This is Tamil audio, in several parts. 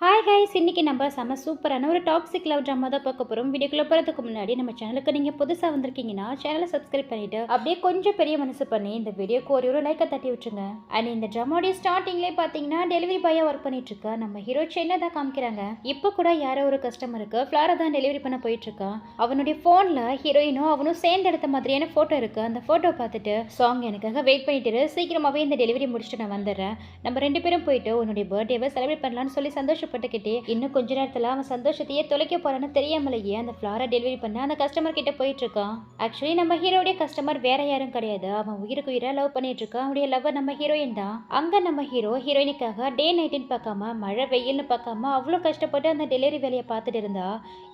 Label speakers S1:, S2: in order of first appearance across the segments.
S1: ஹாய் கைஸ், இன்னைக்கு நம்ம செம சூப்பரான ஒரு டாக்ஸிக் லவ் ட்ராமா தான் பார்க்க போகிறோம். வீடியோக்குள்ள போகிறதுக்கு முன்னாடி நம்ம சேனலுக்கு நீங்கள் புதுசாக வந்திருக்கீங்கன்னா சேனலை சப்ஸ்கிரைப் பண்ணிட்டு அப்படியே கொஞ்சம் பெரிய மனசு பண்ணி இந்த வீடியோக்கு ஒரு லைக்கை தட்டி விட்டுருங்க. அண்ட் இந்த ட்ராமாவுடைய ஸ்டார்டிங்லேயே பார்த்தீங்கன்னா டெலிவரி பாயாக ஒர்க் பண்ணிட்டு இருக்கா நம்ம ஹீரோ சென்னை தான் காமிக்கிறாங்க. இப்போ கூட யாரோ ஒரு கஸ்டமருக்கு ஃப்ளாரை தான் டெலிவரி பண்ண போயிட்டு இருக்கா. அவனுடைய ஃபோனில் ஹீரோயினும் அவனும் சேர்ந்து எடுத்த மாதிரியான ஃபோட்டோ இருக்கு. அந்த ஃபோட்டோ பார்த்துட்டு சாங் எனக்காக வெயிட் பண்ணிட்டு சீக்கிரமாகவே இந்த டெலிவரி முடிச்சுட்டு நான் வந்துடுறேன். நம்ம ரெண்டு பேரும் போயிட்டு உன்னுடைய பர்த்டேவை செலிப்ரேட் பண்ணலாம்னு சொல்லி சந்தோஷப்பட்டுக்கிட்டே இன்னும் கொஞ்ச நேரத்தில் அவன் சந்தோஷத்தையே தொலைக்க போறான்னு தெரியாமலேயே அந்த ஃப்ளாரை டெலிவரி பண்ண அந்த கஸ்டமர் கிட்ட போயிட்டு இருக்கான். ஆக்சுவலி நம்ம ஹீரோடைய கஸ்டமர் வேற யாரும் கிடையாது. அவன் உயிருக்கு உயிரா லவ் பண்ணிட்டு இருக்கான். அவனுடைய லவ்வர் நம்ம ஹீரோயின் தான். அங்க நம்ம ஹீரோ ஹீரோயினுக்காக டே நைட்டுன்னு பார்க்காம மழை வெயில்னு பார்க்காம அவ்வளோ கஷ்டப்பட்டு அந்த டெலிவரி வேலையை பார்த்துட்டு இருந்தா.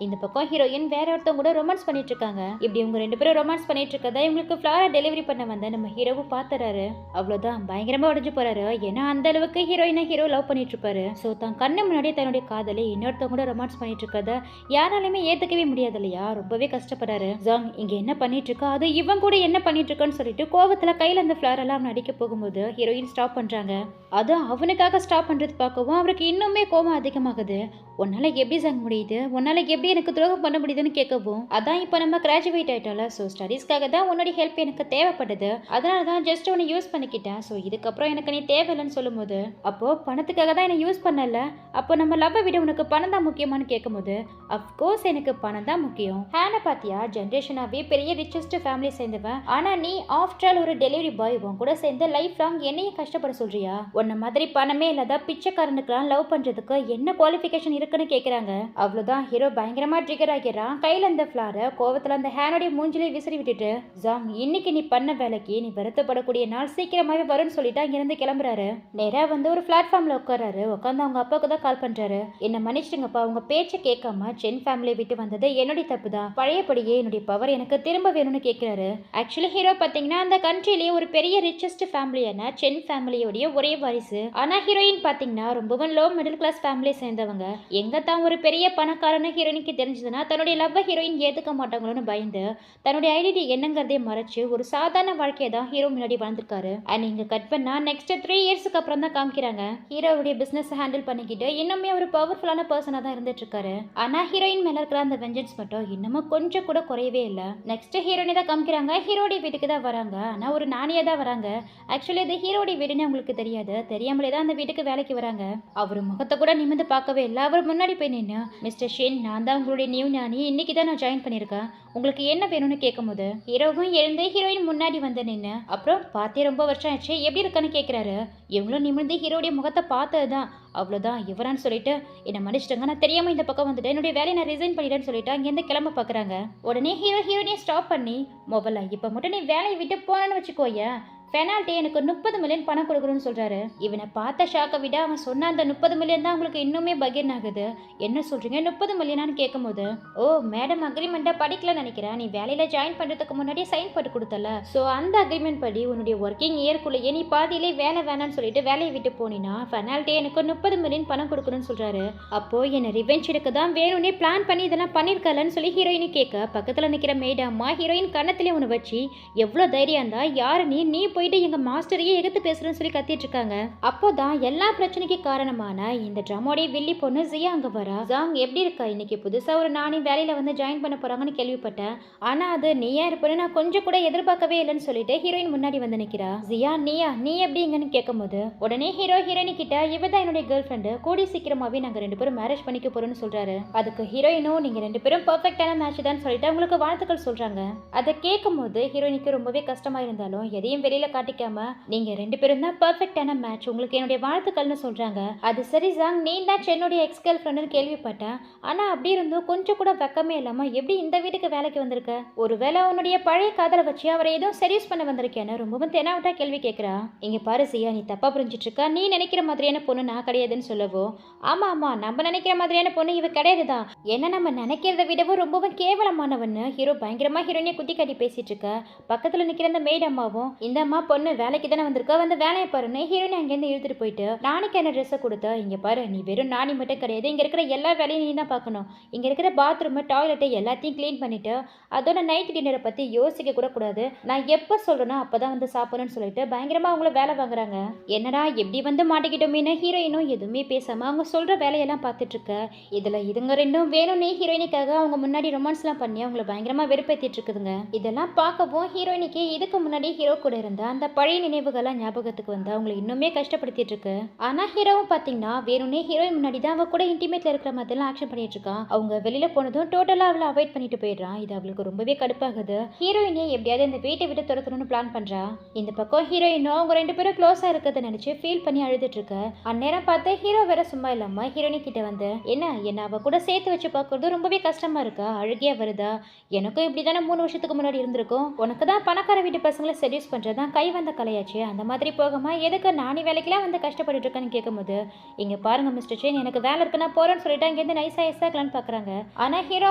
S1: இந்த பக்கம் ஹீரோயின் வேற ஒருத்தவங்க கூட ரொமான்ஸ் பண்ணிட்டு இருக்காங்க. இப்படி இவங்க ரெண்டு பேரும் ரொமான்ஸ் பண்ணிட்டு இருக்கதா இவங்களுக்கு ஃப்ளாரை டெலிவரி பண்ண வந்த நம்ம ஹீரோவும் பார்த்துறாரு. அவ்வளோதான் பயங்கரமா உடஞ்சு போறாரு. ஏன்னா அந்த அளவுக்கு ஹீரோயினை ஹீரோ லவ் பண்ணிட்டு இருப்பாரு. ஸோ தான் கண்ணு முன்னாடி தன்னுடைய காதலை இன்னொருத்தவங்க கூட ரொமான்ஸ் பண்ணிட்டு இருக்கத யாராலையுமே ஏத்துக்கவே முடியாது இல்லையா. ரொம்பவே கஷ்டப்படுறாரு. ஜாங் இங்க என்ன பண்ணிட்டு இருக்கா, அது இவன் கூட என்ன பண்ணிட்டு இருக்கான்னு சொல்லிட்டு கோவத்துல கையில அந்த ஃபிளார் எல்லாம் அடிக்க போகும்போது ஹீரோயின் ஸ்டாப் பண்றாங்க. அது அவனுக்காக ஸ்டாப் பண்றது பார்க்கவும் அவருக்கு இன்னுமே கோபம் அதிகமாகுது. உன்னால எப்படி ஜாங் முடியுது, உன்னால எப்படி எனக்கு துரோகம் பண்ண முடியுதுன்னு கேட்கவும், அதான் இப்போ நம்ம கிராஜுவேட் ஆயிட்டோம்ல, ஸோ ஸ்டடீஸ்க்காக தான் உன்னுடைய ஹெல்ப் எனக்கு தேவைப்படுது, அதனால தான் ஜஸ்ட் உன்னை யூஸ் பண்ணிக்கிட்டேன், ஸோ இதுக்கப்புறம் எனக்கு நீ தேவையில்லைன்னு சொல்லும்போது, அப்போ பணத்துக்காக தான் என்னை யூஸ் பண்ணல, அப்போ நம்ம லவ்வை விட உனக்கு பணம் தான் முக்கியமானு கேட்கும்போது, அஃப்கோர்ஸ் எனக்கு பணம் தான் முக்கியம். ஹேனை பாத்தியா, ஜென்ரேஷனாவே பெரிய ரிச்சஸ்ட் ஃபேமிலி சேர்ந்தவன், ஆனா நீ ஆஃப்டர் ஆல் ஒரு டெலிவரி பாய் உன் கூட சேர்ந்து லைஃப் லாங் என்னையும் கஷ்டப்பட சொல்றியா? உன்ன மாதிரி பணமே இல்லாத பிச்சைக்காரனுக்குலாம் லவ் பண்றதுக்கு என்ன குவாலிஃபிகேஷன் இருக்குன்னு கேக்குறாங்க. அவ்வளவுதான் ஹீரோ பயங்கரமா ட்ரிகர் ஆகிறான். கையில அந்த ஃபிளாரை கோவத்துல அந்த ஹேனோடைய மூஞ்சிலே விசிறி விட்டுட்டு, ஜாங் இன்னைக்கு நீ பண்ண வேலைக்கு நீ வருத்தப்படக்கூடிய நாள் சீக்கிரமாவே வரும்னு சொல்லிட்டு அங்கிருந்து கிளம்புறாரு. நேரா வந்து ஒரு பிளாட்ஃபார்ம்ல உட்காராரு. உட்காந்து அவங்க அப்பாவுக்கு தான் கால் பண்றாரு. என்ன மன்னிச்சிடுங்கப்பா, உங்க பேச்சை கேட்காம சென் ஃபேமிலியை விட்டு வந்தது என்னுடைய தப்பு தான். பழையபடியே என்னுடைய பவர் எனக்கு திரும்ப வேணும்னு கேட்கிறாரு. ஆக்சுவலி ஹீரோ பாத்தீங்கன்னா அந்த கண்ட்ரிலேயே ஒரு பெரிய ரிச்சஸ்ட் ஃபேமிலியான சென் ஃபேமிலியோடைய ஒரே வாரிசு. ஆனா ஹீரோயின் பாத்தீங்கன்னா ரொம்பவும் லோ மிடில் கிளாஸ் ஃபேமிலியை சேர்ந்தவங்க. எங்க தான் ஒரு பெரிய பணக்காரன ஹீரோயினுக்கு தெரிஞ்சதுன்னா தன்னுடைய லவ் ஹீரோயின் ஏத்துக்க மாட்டாங்களோன்னு பயந்து தன்னுடைய ஐடென்டி என்னங்கிறதே மறைச்சு ஒரு சாதாரண வாழ்க்கையை தான் ஹீரோ முன்னாடி வாழ்ந்திருக்காரு. அண்ட் இங்க கட் பண்ணா நெக்ஸ்ட் 3 இயர்ஸ்க்கு அப்புறம் தான் காமிக்கிறாங்க. ஹீரோவுடைய பிசினஸ் ஹேண்டில் பண்ணிக்கிட்டு இன்னுமே ஒரு பவர்ஃபுல்லான பர்சனா தான் இருந்துட்டு இருக்காரு. ஆனா ஹீரோயின் மேல இருக்கிற அந்த வெஞ்சன்ஸ் மட்டும் இன்னமும் கொஞ்சம் கூட குறையவே இல்லை. நெக்ஸ்ட் ஹீரோயினை தான் காமிக்கிறாங்க. ஹீரோடைய வீட்டுக்கு தான் வராங்க. ஆனா ஒரு நானியா தான் வராங்க. ஆக்சுவலி இது ஹீரோடைய வீடுன்னு உங்களுக்கு தெரியாது. தெரியாமலே தான் அந்த வீட்டுக்கு வேலைக்கு வராங்க. அவர் முகத்தை கூட நிமிந்து பார்க்கவே இல்லை. அவர் முன்னாடி போய் நின்று, மிஸ்டர் ஷென், நான் தான் உங்களுடைய நியூ ஞானி, இன்னைக்கு தான் நான் ஜாயின் பண்ணியிருக்கேன், உங்களுக்கு என்ன வேணும்னு கேட்கும்போது ஹீரோவும் எழுந்து ஹீரோயின் முன்னாடி வந்து நின்று, அப்புறம் பார்த்தே ரொம்ப வருஷம் ஆச்சு, எப்படி இருக்கான்னு கேட்குறாரு. இவங்களும் நிமிர்ந்து ஹீரோடைய முகத்தை பார்த்தது தான். அவ்வளோதான் இவரான்னு சொல்லிட்டு, என்னை மன்னிச்சிட்டங்க, நான் தெரியாம இந்த பக்கம் வந்துட்டு என்னுடைய வேலையை நான் ரிசைன் பண்ணிட்டேன்னு சொல்லிட்டு அங்கேருந்து கிளம்ப பார்க்குறாங்க. உடனே ஹீரோயினை ஸ்டாப் பண்ணி, மொபைல இப்போ மட்டும் நீ வேலையை விட்டு போனேன்னு வச்சுக்கோய, பெனால்ட்டி எனக்கு 30 மில்லியன் பணம் கொடுக்கணும்னு சொல்றாரு. இவனை பார்த்த ஷாக்கை விட அவன் சொன்ன அந்த 30 மில்லியன் தான் உங்களுக்கு இன்னுமே பகிர்ன் ஆகுது. என்ன சொல்றீங்க 30 மில்லியனான்னு கேட்கும்போது, ஓ மேடம் அக்ரிமெண்ட்டை படிக்கல நினைக்கிறேன், நீ வேலையில ஜாயின் பண்றதுக்கு முன்னாடியே சைன் போட்டு கொடுத்தல, ஸோ அந்த அக்ரிமெண்ட் படி உன்னுடைய ஒர்க்கிங் இயர்க்குள்ளேயே நீ பாதியிலே வேலை வேணான்னு சொல்லிட்டு வேலையை விட்டு போனீங்கன்னா பெனால்ட்டி எனக்கு 30 மில்லியன் பணம் கொடுக்கணும்னு சொல்றாரு. அப்போ என்ன ரிவெஞ்ச் எடுக்க தான் வேணும்னே பிளான் பண்ணி இதெல்லாம் பண்ணிருக்கலன்னு சொல்லி ஹீரோயினி கேட்க, பக்கத்துல நிக்கிற மேடம்மா ஹீரோயின் கண்ணத்திலே ஒன்று வச்சு, எவ்வளவு தைரியம் இருந்தா யாரு நீ போய் எங்க மாஸ்டரையே எதிர்த்து பேசுறேன்னு சொல்லி கத்திட்டு இருக்காங்க. அப்போதான் எல்லா பிரச்சனைக்கு காரணமான இந்த ட்ராமாவுடைய வில்லி பொண்ணு ஜியா அங்க வரா. ஜாங் எப்படி இருக்கா, இன்னைக்கு புதுசா ஒரு நானி வேலையில வந்து ஜாயின் பண்ண போறாங்கன்னு கேள்விப்பட்டேன், ஆனா அது நீயா இருப்பேன்னு நான் கொஞ்சம் கூட எதிர்பார்க்கவே இல்லைன்னு சொல்லிட்டு ஹீரோயின் முன்னாடி வந்து நிக்கிறா. ஜியா நீ எப்படி இங்கன்னு கேட்கும்போது உடனே ஹீரோ ஹீரோயினி கிட்ட, இவதான் என்னுடைய கேர்ள் ஃப்ரெண்டு, கூடி சீக்கிரமாவே நாங்க ரெண்டு பேரும் மேரேஜ் பண்ணிக்க போறோம்னு சொல்றாரு. அதுக்கு ஹீரோயினும் நீங்க ரெண்டு பேரும் பர்ஃபெக்டான மேட்ச் தான் சொல்லிட்டு அவங்களுக்கு வாழ்த்துக்கள் சொல்றாங்க. அதை கேட்கும் போது ஹீரோயினுக்கு ரொம்பவே கஷ்டமா இருந்தாலும் எதையும் வெளியில காட்டிக்காம, நீங்க ரெண்டு பேரும் தான் பெர்ஃபெக்ட்டான மேட்ச், உங்களுக்கு என்னுடைய வாழ்த்துக்கள்னு சொல்றாங்க. அது சரி ஜாங், நீ தான் சென்னுடைய எக்ஸ் கேர்ள் ஃப்ரெண்டுன்னு கேள்விப்பட்டேன், ஆனா அப்படி இருந்தும் கொஞ்சம் கூட வெக்கமே இல்லாம எப்படி இந்த வீட்டுக்கு வேலைக்கு வந்திருக்க, ஒருவேளை உன்னுடைய பழைய காதலை வச்சு அவரை எதுவும் செரியூஸ் பண்ண வந்திருக்கேன்னு ரொம்பவும் தெனாவட்டா கேள்வி கேட்கிறா. இங்க பாரு சியா, நீ தப்பா புரிஞ்சிட்டு இருக்க, நீ நினைக்கிற மாதிரியான பொண்ணு நான் கிடையாதுன்னு சொல்லவோ, ஆமா நம்ம நினைக்கிற மாதிரியான பொண்ணு இவ கிடையாதுதான், ஏன்னா நம்ம நினைக்கிறத விடவும் ரொம்பவும் கேவலமானவன்னு ஹீரோ பயங்கரமா ஹீரோயினை குத்தி காட்டி பேசிட்டு இருக்க. பக்கத்துல நிக்கிற அந்த மேட் அம்மாவும், இந்த என்னம்மா பொண்ணு வேலைக்கு தானே வந்திருக்க, வந்து வேலையை பாருன்னு ஹீரோயின் அங்கேருந்து இழுத்துட்டு போயிட்டு நானிக்கான ட்ரெஸ்ஸை கொடுத்தா, இங்க பாரு நீ வெறும் நானி மட்டும் கிடையாது, இங்க இருக்கிற எல்லா வேலையும் நீ தான் பார்க்கணும். இங்க இருக்கிற பாத்ரூம் டாய்லெட்டை எல்லாத்தையும் க்ளீன் பண்ணிட்டு அதோட நைட் டின்னரை பத்தி யோசிக்க கூட கூடாது. நான் எப்ப சொல்றேனோ அப்பதான் வந்து சாப்பிடணும்னு சொல்லிட்டு பயங்கரமா அவங்கள வேலை வாங்குறாங்க. என்னடா எப்படி வந்து மாட்டிக்கிட்டோமேனு ஹீரோயினும் எதுவுமே பேசாம அவங்க சொல்ற வேலையெல்லாம் பார்த்துட்டு இருக்க. இதுல இதுங்க ரெண்டும் வேணும்னே ஹீரோயினுக்காக அவங்க முன்னாடி ரொமான்ஸ்லாம் பண்ணி அவங்கள பயங்கரமா வெறுப்பேத்திட்டு இருக்குதுங்க. இதெல்லாம் பார்க்கவும் ஹீரோயினுக்கு இதுக்கு முன்னாடி ஹீரோ கூட இருந்த அந்த பழைய நினைவுகள்லாம் ஞாபகத்துக்கு வந்து அவங்களை இன்னுமே கஷ்டப்படுத்திட்டு இருக்கு. ஆனா ஹீரோவும் பாத்தீங்கன்னா வேணும்னே ஹீரோயின் முன்னாடி தான் அவ கூட இன்டிமேட்ல இருக்கிற மாதிரிலாம் ஆக்ஷன் பண்ணிட்டு இருக்கான். அவங்க வெளியில போனதும் டோட்டலா அவளை அவாய்ட் பண்ணிட்டு போயிடுறான். இது அவளுக்கு ரொம்பவே கடுப்பாகுது. ஹீரோயினே எப்படியாவது இந்த வீட்டை விட்டு துரத்தணும்னு பிளான் பண்றா. இந்த பக்கம் ஹீரோயினும் அவங்க ரெண்டு பேரும் க்ளோஸா இருக்கிறத நினைச்சு ஃபீல் பண்ணி அழுதுட்டு இருக்க. அந்நேரம் பார்த்து ஹீரோ வேற சும்மா இல்லாம ஹீரோயினி கிட்ட வந்து என்ன அவ கூட சேர்த்து வச்சு பார்க்கறது ரொம்பவே கஷ்டமா இருக்கா, அழுகியா வருதா, எனக்கும் இப்படிதானே 3 வருஷத்துக்கு முன்னாடி இருந்திருக்கும், உனக்கு தான் பணக்கார வீட்டு பசங்களை செடியூஸ் பண்றதுதான் கை வந்த கலையாச்சு, அந்த மாதிரி போகாம எதுக்கு நானி வேலைக்கெல்லாம் வந்து கஷ்டப்பட்டு இருக்கேன்னு கேட்கும்போது, இங்க பாருங்க மிஸ்டர் சேன், எனக்கு வேலை இருக்கு நான் போறேன்னு சொல்லிட்டு அங்கேருந்து நைஸா எஸ்ஸாக்கலான்னு பாக்குறாங்க. ஆனா ஹீரோ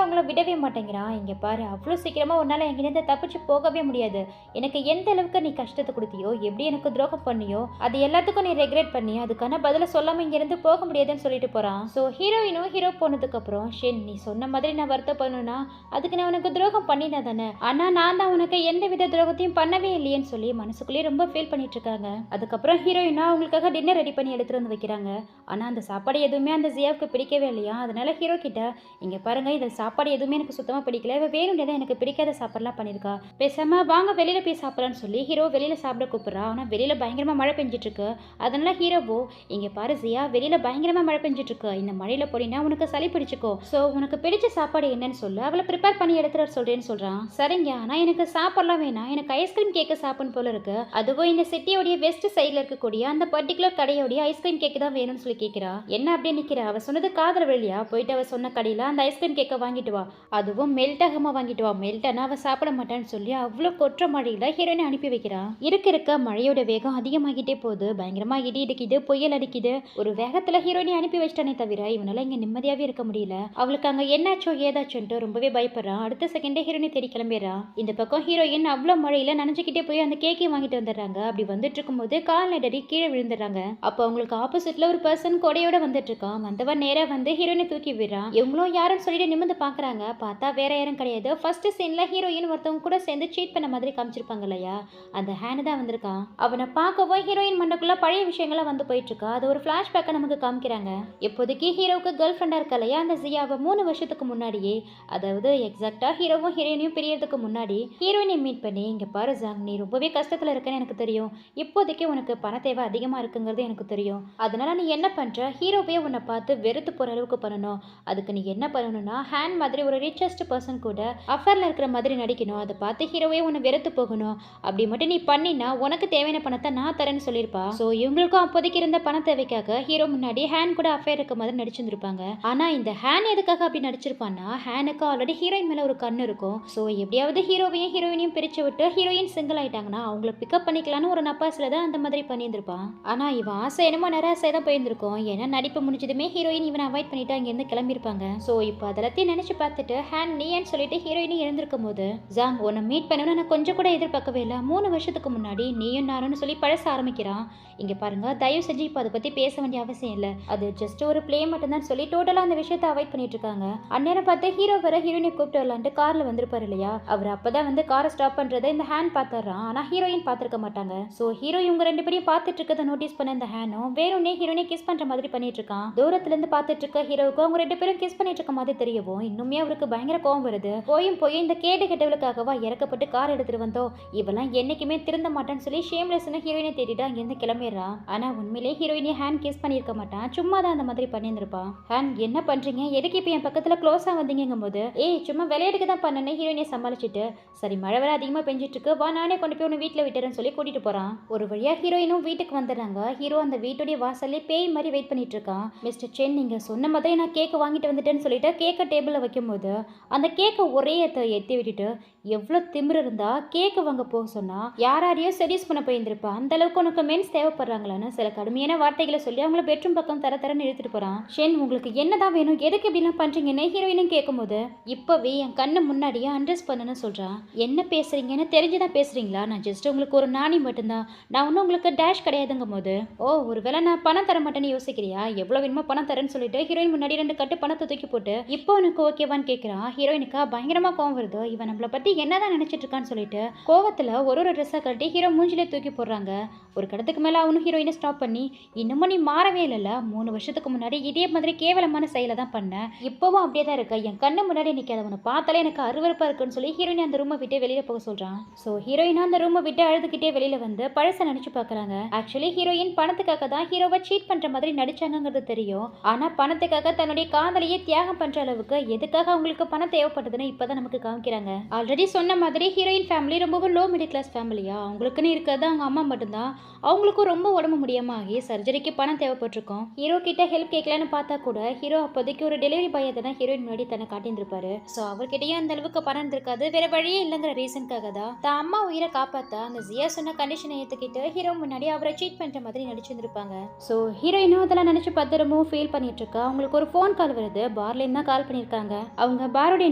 S1: அவங்கள விடவே மாட்டேங்கிறான். இங்க பாரு அவ்வளவு சீக்கிரமா உன்னால எங்கிருந்து தப்பிச்சு போகவே முடியாது. எனக்கு எந்த அளவுக்கு நீ கஷ்டத்தை கொடுத்தியோ, எப்படி எனக்கு துரோகம் பண்ணியோ, அது எல்லாத்துக்கும் நீ ரெக்ரெட் பண்ணி அதுக்கான பதில சொல்லாம இங்க இருந்து போக முடியாதுன்னு சொல்லிட்டு போறான். சோ ஹீரோயினும் ஹீரோ போனதுக்கு அப்புறம், ஷென் நீ சொன்ன மாதிரி நான் வருத்தப்படணும்னா அதுக்கு நான் உனக்கு துரோகம் பண்ணினா தானே, ஆனா நான் தான் உனக்கு எந்த வித துரோகத்தையும் பண்ணவே இல்லையேன்னு சொல்லி மனசுக்குள்ளேயே ரொம்ப ஃபீல் பண்ணிட்டு இருக்காங்க. அதுக்கப்புறம் ஹீரோயினா அவங்களுக்காக டின்னர் ரெடி பண்ணி எடுத்துட்டு வந்து வைக்கிறாங்க. ஆனா அந்த சாப்பாடு எதுவுமே அந்த ஜியாவுக்கு பிடிக்கவே இல்லையா. அதனால ஹீரோ கிட்ட, இங்க பாருங்க இந்த சாப்பாடு எதுவுமே எனக்கு சுத்தமா பிடிக்கல, இவ வேணும்னே எனக்கு பிடிக்காத சாப்பாடுலாம் பண்ணிருக்கா, பேசாம வாங்க வெளியில போய் சாப்பிடலான்னு சொல்லி ஹீரோ வெளியில சாப்பிட கூப்பிடுறா. ஆனா வெளியில பயங்கரமா மழை பெஞ்சிட்டு இருக்கு. அதனால ஹீரோவோ, இங்க பாரு ஜியா வெளியில பயங்கரமா மழை பெஞ்சிட்டு இருக்கு, இந்த மழையில போனீங்கன்னா உனக்கு சளி பிடிச்சுக்கோ, சோ உனக்கு பிடிச்ச சாப்பாடு என்னன்னு சொல்லு, அவளை ப்ரிப்பேர் பண்ணி எடுத்துட்டு சொல்றேன்னு சொல்றான். சரிங்க, ஆனா எனக்கு சாப்பாடுலாம் வேணாம், எனக்கு ஐஸ்கிரீம் கேக்கு சாப்பிடணும் போல இருக்கு, அதுவும் இந்த சிட்டியோடைய வெஸ்ட் சைட்ல இருக்கக்கூடிய அந்த பர்டிகுலர் கடையோடைய ஐஸ்கிரீம் கேக்கு தான் வேணும்னு சொல்லி கேட்கிறா. என்ன அப்படியே நிக்கிறா, அவ சொன்னது காதல் வெளியா, போயிட்டு அவ சொன்ன கடையில அந்த ஐஸ்கிரீம் கேக்கை வாங்கிட்டு வா, அதுவும் மெல்ட் ஆகாம வாங்கிட்டு வா, மெல்ட்டானா அவ சாப்பிட மாட்டான்னு சொல்லி அவ்வளவு கொற்ற மழையில ஹீரோயினை அனுப்பி வைக்கிறா. இருக்க மழையோட வேகம் அதிகமாகிட்டே போகுது. பயங்கரமா இடி இடிக்குது, புயல் அடிக்குது. ஒரு வேகத்துல ஹீரோயினை அனுப்பி வச்சிட்டானே தவிர இவனால இங்க நிம்மதியாவே இருக்க முடியல. அவளுக்கு அங்க என்னாச்சோ ஏதாச்சோன்ட்டு ரொம்பவே பயப்படுறான். அடுத்த செகண்டே ஹீரோயினை தேடி கிளம்பிடுறா. இந்த பக்கம் ஹீரோயின் அவ்வளவு மழையில நனைஞ்சுக்கிட்டே போய் அந்த கேக்கையும் வாங்கிட்டு வந்துடுறாங்க. அப்படி வந்துட்டு இருக்கும்போது கால் நடடி கீழே விழுந்துடுறாங்க. அப்போ அவங்களுக்கு ஆப்போசிட்ல ஒரு பர்சன் கொடையோட வந்துட்டு இருக்கான். வந்தவன் நேரா வந்து ஹீரோயினை தூக்கி விடுறான். இவங்களும் யாருன்னு சொல்லிட்டு நிமிந்து பாக்குறாங்க. பார்த்தா வேற யாரும் கிடையாது. ஃபர்ஸ்ட் சீன்ல ஹீரோயின் ஒருத்தவங்க கூட சேர்ந்து சீட் பண்ண மாதிரி காமிச்சிருப்பாங்க இல்லையா, அந்த ஹேண்ட் தான் வந்திருக்கான். அவனை பார்க்கவும் ஹீரோயின் மண்டக்குள்ள பழைய விஷயங்கள்லாம் வந்து போயிட்டு இருக்கா. அது ஒரு பிளாஷ்பேக்கை நமக்கு காமிக்கிறாங்க. இப்போதைக்கு ஹீரோவுக்கு கேர்ள் ஃப்ரெண்டா இருக்கா இல்லையா அந்த ஜியாவை 3 வருஷத்துக்கு முன்னாடியே, அதாவது எக்ஸாக்டா ஹீரோவும் ஹீரோயினையும் பிரியறதுக்கு முன்னாடி ஹீரோயினை மீட் பண்ணி, இங்க பாரு ஜாங் நீ ரொம்பவே கஷ்டத்துல இருக்கன்னு எனக்கு தெரியும், இப்போதைக்கு உனக்கு பண தேவை அதிகமா இருக்குங்கிறது எனக்கு தெரியும், அதனால நீ என்ன பண்ற, ஹீரோவே உன்னை பார்த்து வெறுத்து போற அளவுக்கு பண்ணணும், அதுக்கு நீ என்ன பண்ணணும்னா ஹேண்ட் மாதிரி ஒரு ரிச்சஸ்ட் பர்சன் கூட அஃபேர்ல இருக்கிற மாதிரி நடிக்கணும், அதை பார்த்து ஹீரோவே உன்னை வெறுத்து போகணும், அப்படி மட்டும் நீ பண்ணினா உனக்கு தேவையான பணத்தை நான் தரேன்னு சொல்லியிருப்பா. ஸோ இவங்களுக்கும் அப்போதைக்கு இருந்த பண தேவைக்காக ஹீரோ முன்னாடி ஹேண்ட் கூட அஃபேர் இருக்க மாதிரி நடிச்சிருந்திருப்பாங்க. ஆனா இந்த ஹேண்ட் எதுக்காக அப்படி நடிச்சிருப்பான்னா, ஹேனுக்கு ஆல்ரெடி ஹீரோயின் மேல ஒரு கண்ணு இருக்கும். ஸோ எப்படியாவது ஹீரோவையும் ஹீரோயினையும் பிரிச்சு விட்டு ஹீரோயின் சிங்கிள் ஆயிட்டாங்கன்னா அவங்கள பிக்கப் பண்ணிக்கலான்னு ஒரு நப்பாசில தான் அந்த மாதிரி பண்ணியிருந்திருப்பான். ஆனா இவன் ஆசை என்னமோ நிராசை தான் போயிருந்திருக்கும். ஏன்னா நடிப்பு முடிஞ்சதுமே ஹீரோயின் இவனை அவாய்ட் பண்ணிட்டு அங்க இருந்து கிளம்பியிருப்பாங்க. ஸோ இப்போ அதெல்லாத்தையும் நினைச்சு பார்த்துட்டு ஹேண்ட் நீன்னு சொல்லிட்டு ஹீரோயினை எழுந்திருக்கும் போது, ஜாங் உன்னை மீட் பண்ணணும்னு நான் கொஞ்சம் கூட எதிர்பார்க்கவே இல்லை, 3 வருஷத்துக்கு முன்னாடி நீயும் நானும்னு சொல்லி பழச ஆரம்பிக்கிறான். இங்க பாருங்க தயவு செஞ்சு இப்போ அதை பத்தி பேச வேண்டிய அவசியம் இல்லை, அது ஜஸ்ட் ஒரு பிளே மட்டும் தான் சொல்லி டோட்டலா அந்த விஷயத்தை அவாய்ட் பண்ணிட்டு இருக்காங்க. அந்நேரம் பார்த்து ஹீரோ வர ஹீரோயினை கூப்பிட்டு வரலான்ட்டு கார்ல வந்திருப்பாரு இல்லையா, அவர் அப்பதான் வந்து காரை ஸ்டாப் பண்றதை இந்த ஹேண்ட் பாத்துறான். ஆனா ஹீரோயின் பாத்துருக்க மாட்டாங்க. சோ ஹீரோ இவங்க 2 பேரையும் பார்த்துட்டு இருக்கதை நோட்டீஸ் பண்ண இந்த ஹேனும் வேணும்னே ஹீரோயினை கிஸ் பண்ற மாதிரி பண்ணிட்டு இருக்கான். தூரத்துல இருந்து பார்த்துட்டு இருக்க ஹீரோவுக்கு அவங்க 2 பேரும் கிஸ் பண்ணிட்டு இருக்க மாதிரி தெரியவும் இன்னுமே அவருக்கு பயங்கர கோவம் வருது. போய் இந்த கேடு கெட்டவளுக்காகவா இறக்கப்பட்டு கார் எடுத்துட்டு வந்தோம், இவெல்லாம் என்னைக்குமே திருந்த மாட்டான்னு சொல்லி ஷேம்லெஸ்னு ஹீரோயினை தேடிட்டு அங்கிருந்து கிளம்பிடுறா. ஆனா உண்மையிலே ஹீரோயினை ஹேண்ட் கிஸ் பண்ணியிருக்க மாட்டான், சும்மா தான் அந்த மாதிரி பண்ணியிருந்திருப்பான். ஹேண்ட் என்ன பண்றீங்க, எதுக்கு இப்போ என் பக்கத்துல க்ளோஸா வந்தீங்கும் போது, ஏய் சும்மா விளையாட்டுக்கு தான் பண்ணனே ஹீரோயினை சமாளிச்சுட்டு, சரி மழை வர அதிகமா பெஞ்சிட்டு இருக்கு வா நானே கொண்டு போய் உன்னை வீட்டுல விட்டுறேன்னு சொல்லி கூட்டிட்டு போறான். ஒரு வழியா ஹீரோயினும் வீட்டுக்கு வந்துடுறாங்க. ஹீரோ அந்த வீட்டுடைய வாசல்லே பேய் மாதிரி வெயிட் பண்ணிட்டு இருக்கான். மிஸ்டர் சென் நீங்க சொன்ன மாதிரி நான் கேக் வாங்கிட்டு வந்துட்டேன்னு சொல்லிட்டு கேக்கை டேபிள்ல வைக்கும் போது அந்த கேக்கை ஒரே எத்தி விட்டுட்டு, எவ்வளவு திமிரு இருந்தா கேக்கு வாங்க போக சொன்னா யாரையோ செடியூஸ் பண்ண போயிருந்திருப்பா, அந்த அளவுக்கு உனக்கு மென்ஸ் தேவைப்படுறாங்களான்னு சில கடுமையான வார்த்தைகளை சொல்லி அவங்கள பெட்ரூம் பக்கம் தரன்னு இழுத்துட்டு போறான். ஷென் உங்களுக்கு என்னதான் வேணும், எதுக்கு இப்படிலாம் பண்றீங்கன்னு ஹீரோயினும் கேட்கும் போது, இப்பவே என் கண்ணு முன்னாடியே அண்ட்ரஸ் பண்ணுன்னு சொல்றான். என்ன பேசுறீங்கன்னு தெரிஞ்சுதான் பேசுறீங்களா, நான் ஜஸ்ட் உங்களுக்கு ஒரு நாணி மட்டும்தான், நான் ஒன்றும் உங்களுக்கு டேஷ் கிடையாதுங்கும் போது, ஓ ஒருவேளை நான் பணம் தர மாட்டேன்னு யோசிக்கிறியா, எவ்வளோ வேணுமோ பணம் தரேன்னு சொல்லிட்டு ஹீரோயின் முன்னாடி 2 கட்டு பணத்தை தூக்கி போட்டு இப்போ உனக்கு ஓகேவான்னு கேட்குறான். ஹீரோயினுக்கா பயங்கரமா கோவம் வருது. இவன் நம்மளை பத்தி என்னதான் நினைச்சிட்டு இருக்கான்னு சொல்லிட்டு கோவத்துல ஒரு ட்ரெஸ்ஸை கட்டி ஹீரோ மூஞ்சிலே தூக்கி போடுறாங்க. ஒரு கடத்துக்கு மேல அவனும் ஹீரோயினை ஸ்டாப் பண்ணி, இன்னமும் நீ மாறவே இல்லைல்ல, 3 வருஷத்துக்கு முன்னாடி இதே மாதிரி கேவலமான செயலை தான் பண்ண, இப்பவும் அப்படியே தான் இருக்க, என் கண்ணு முன்னாடி நிற்காத, உன்னை பார்த்தாலே எனக்கு அருவருப்பா இருக்குன்னு சொல்லி ஹீரோயின் அந்த ரூமை விட்டு வெளியில போக சொல்றான். ஸோ ஹீரோயினா அந்த ரூமை விட்டு அழுதுகிட்டே வெளியில வந்து பழச நினைச்சு பாக்குறாங்க. ஆக்சுவலி ஹீரோயின் பணத்துக்காக தான் ஹீரோவை சீட் பண்ற மாதிரி நடிச்சாங்கிறது தெரியும். ஆனா பணத்துக்காக தன்னுடைய காதலையே தியாகம் பண்ற அளவுக்கு எதுக்காக அவங்களுக்கு பணம் தேவைப்பட்டதுன்னு இப்பதான் நமக்கு காமிக்கிறாங்க. ஆல்ரெடி சொன்ன மாதிரி ஹீரோயின் ஃபேமிலி ரொம்பவும் லோ மிடில் கிளாஸ் ஃபேமிலியா, அவங்களுக்குன்னு இருக்கிறது அவங்க அம்மா மட்டும்தான். அவங்களுக்கும் ரொம்ப உடம்பு முடியாம ஆகி சர்ஜரிக்கு பணம் தேவைப்பட்டிருக்கும். ஹீரோ கிட்ட ஹெல்ப் கேட்கலான்னு பார்த்தா கூட ஹீரோ அப்போதைக்கு ஒரு டெலிவரி பாயை தான் ஹீரோயின் முன்னாடி தன்னை காட்டியிருப்பாரு. ஸோ அவர்கிட்டயும் அந்த அளவுக்கு பணம் இருக்காது, வேற வழியே இல்லைங்கிற ரீசனுக்காக தான் தான் அம்மா உயிரை காப்பாற்ற அந்த ஜியா சொன்ன கண்டிஷனை ஏற்றுக்கிட்டு ஹீரோ முன்னாடி அவரை சீட் பண்ற மாதிரி நடிச்சிருந்திருப்பாங்க. ஸோ ஹீரோயினும் அதெல்லாம் நினைச்சு பார்த்து ரொம்பவும் ஃபீல் பண்ணிட்டு இருக்கா. அவங்களுக்கு ஒரு ஃபோன் கால் வருது. பார்லேருந்து தான் கால் பண்ணியிருக்காங்க. அவங்க பாரோடைய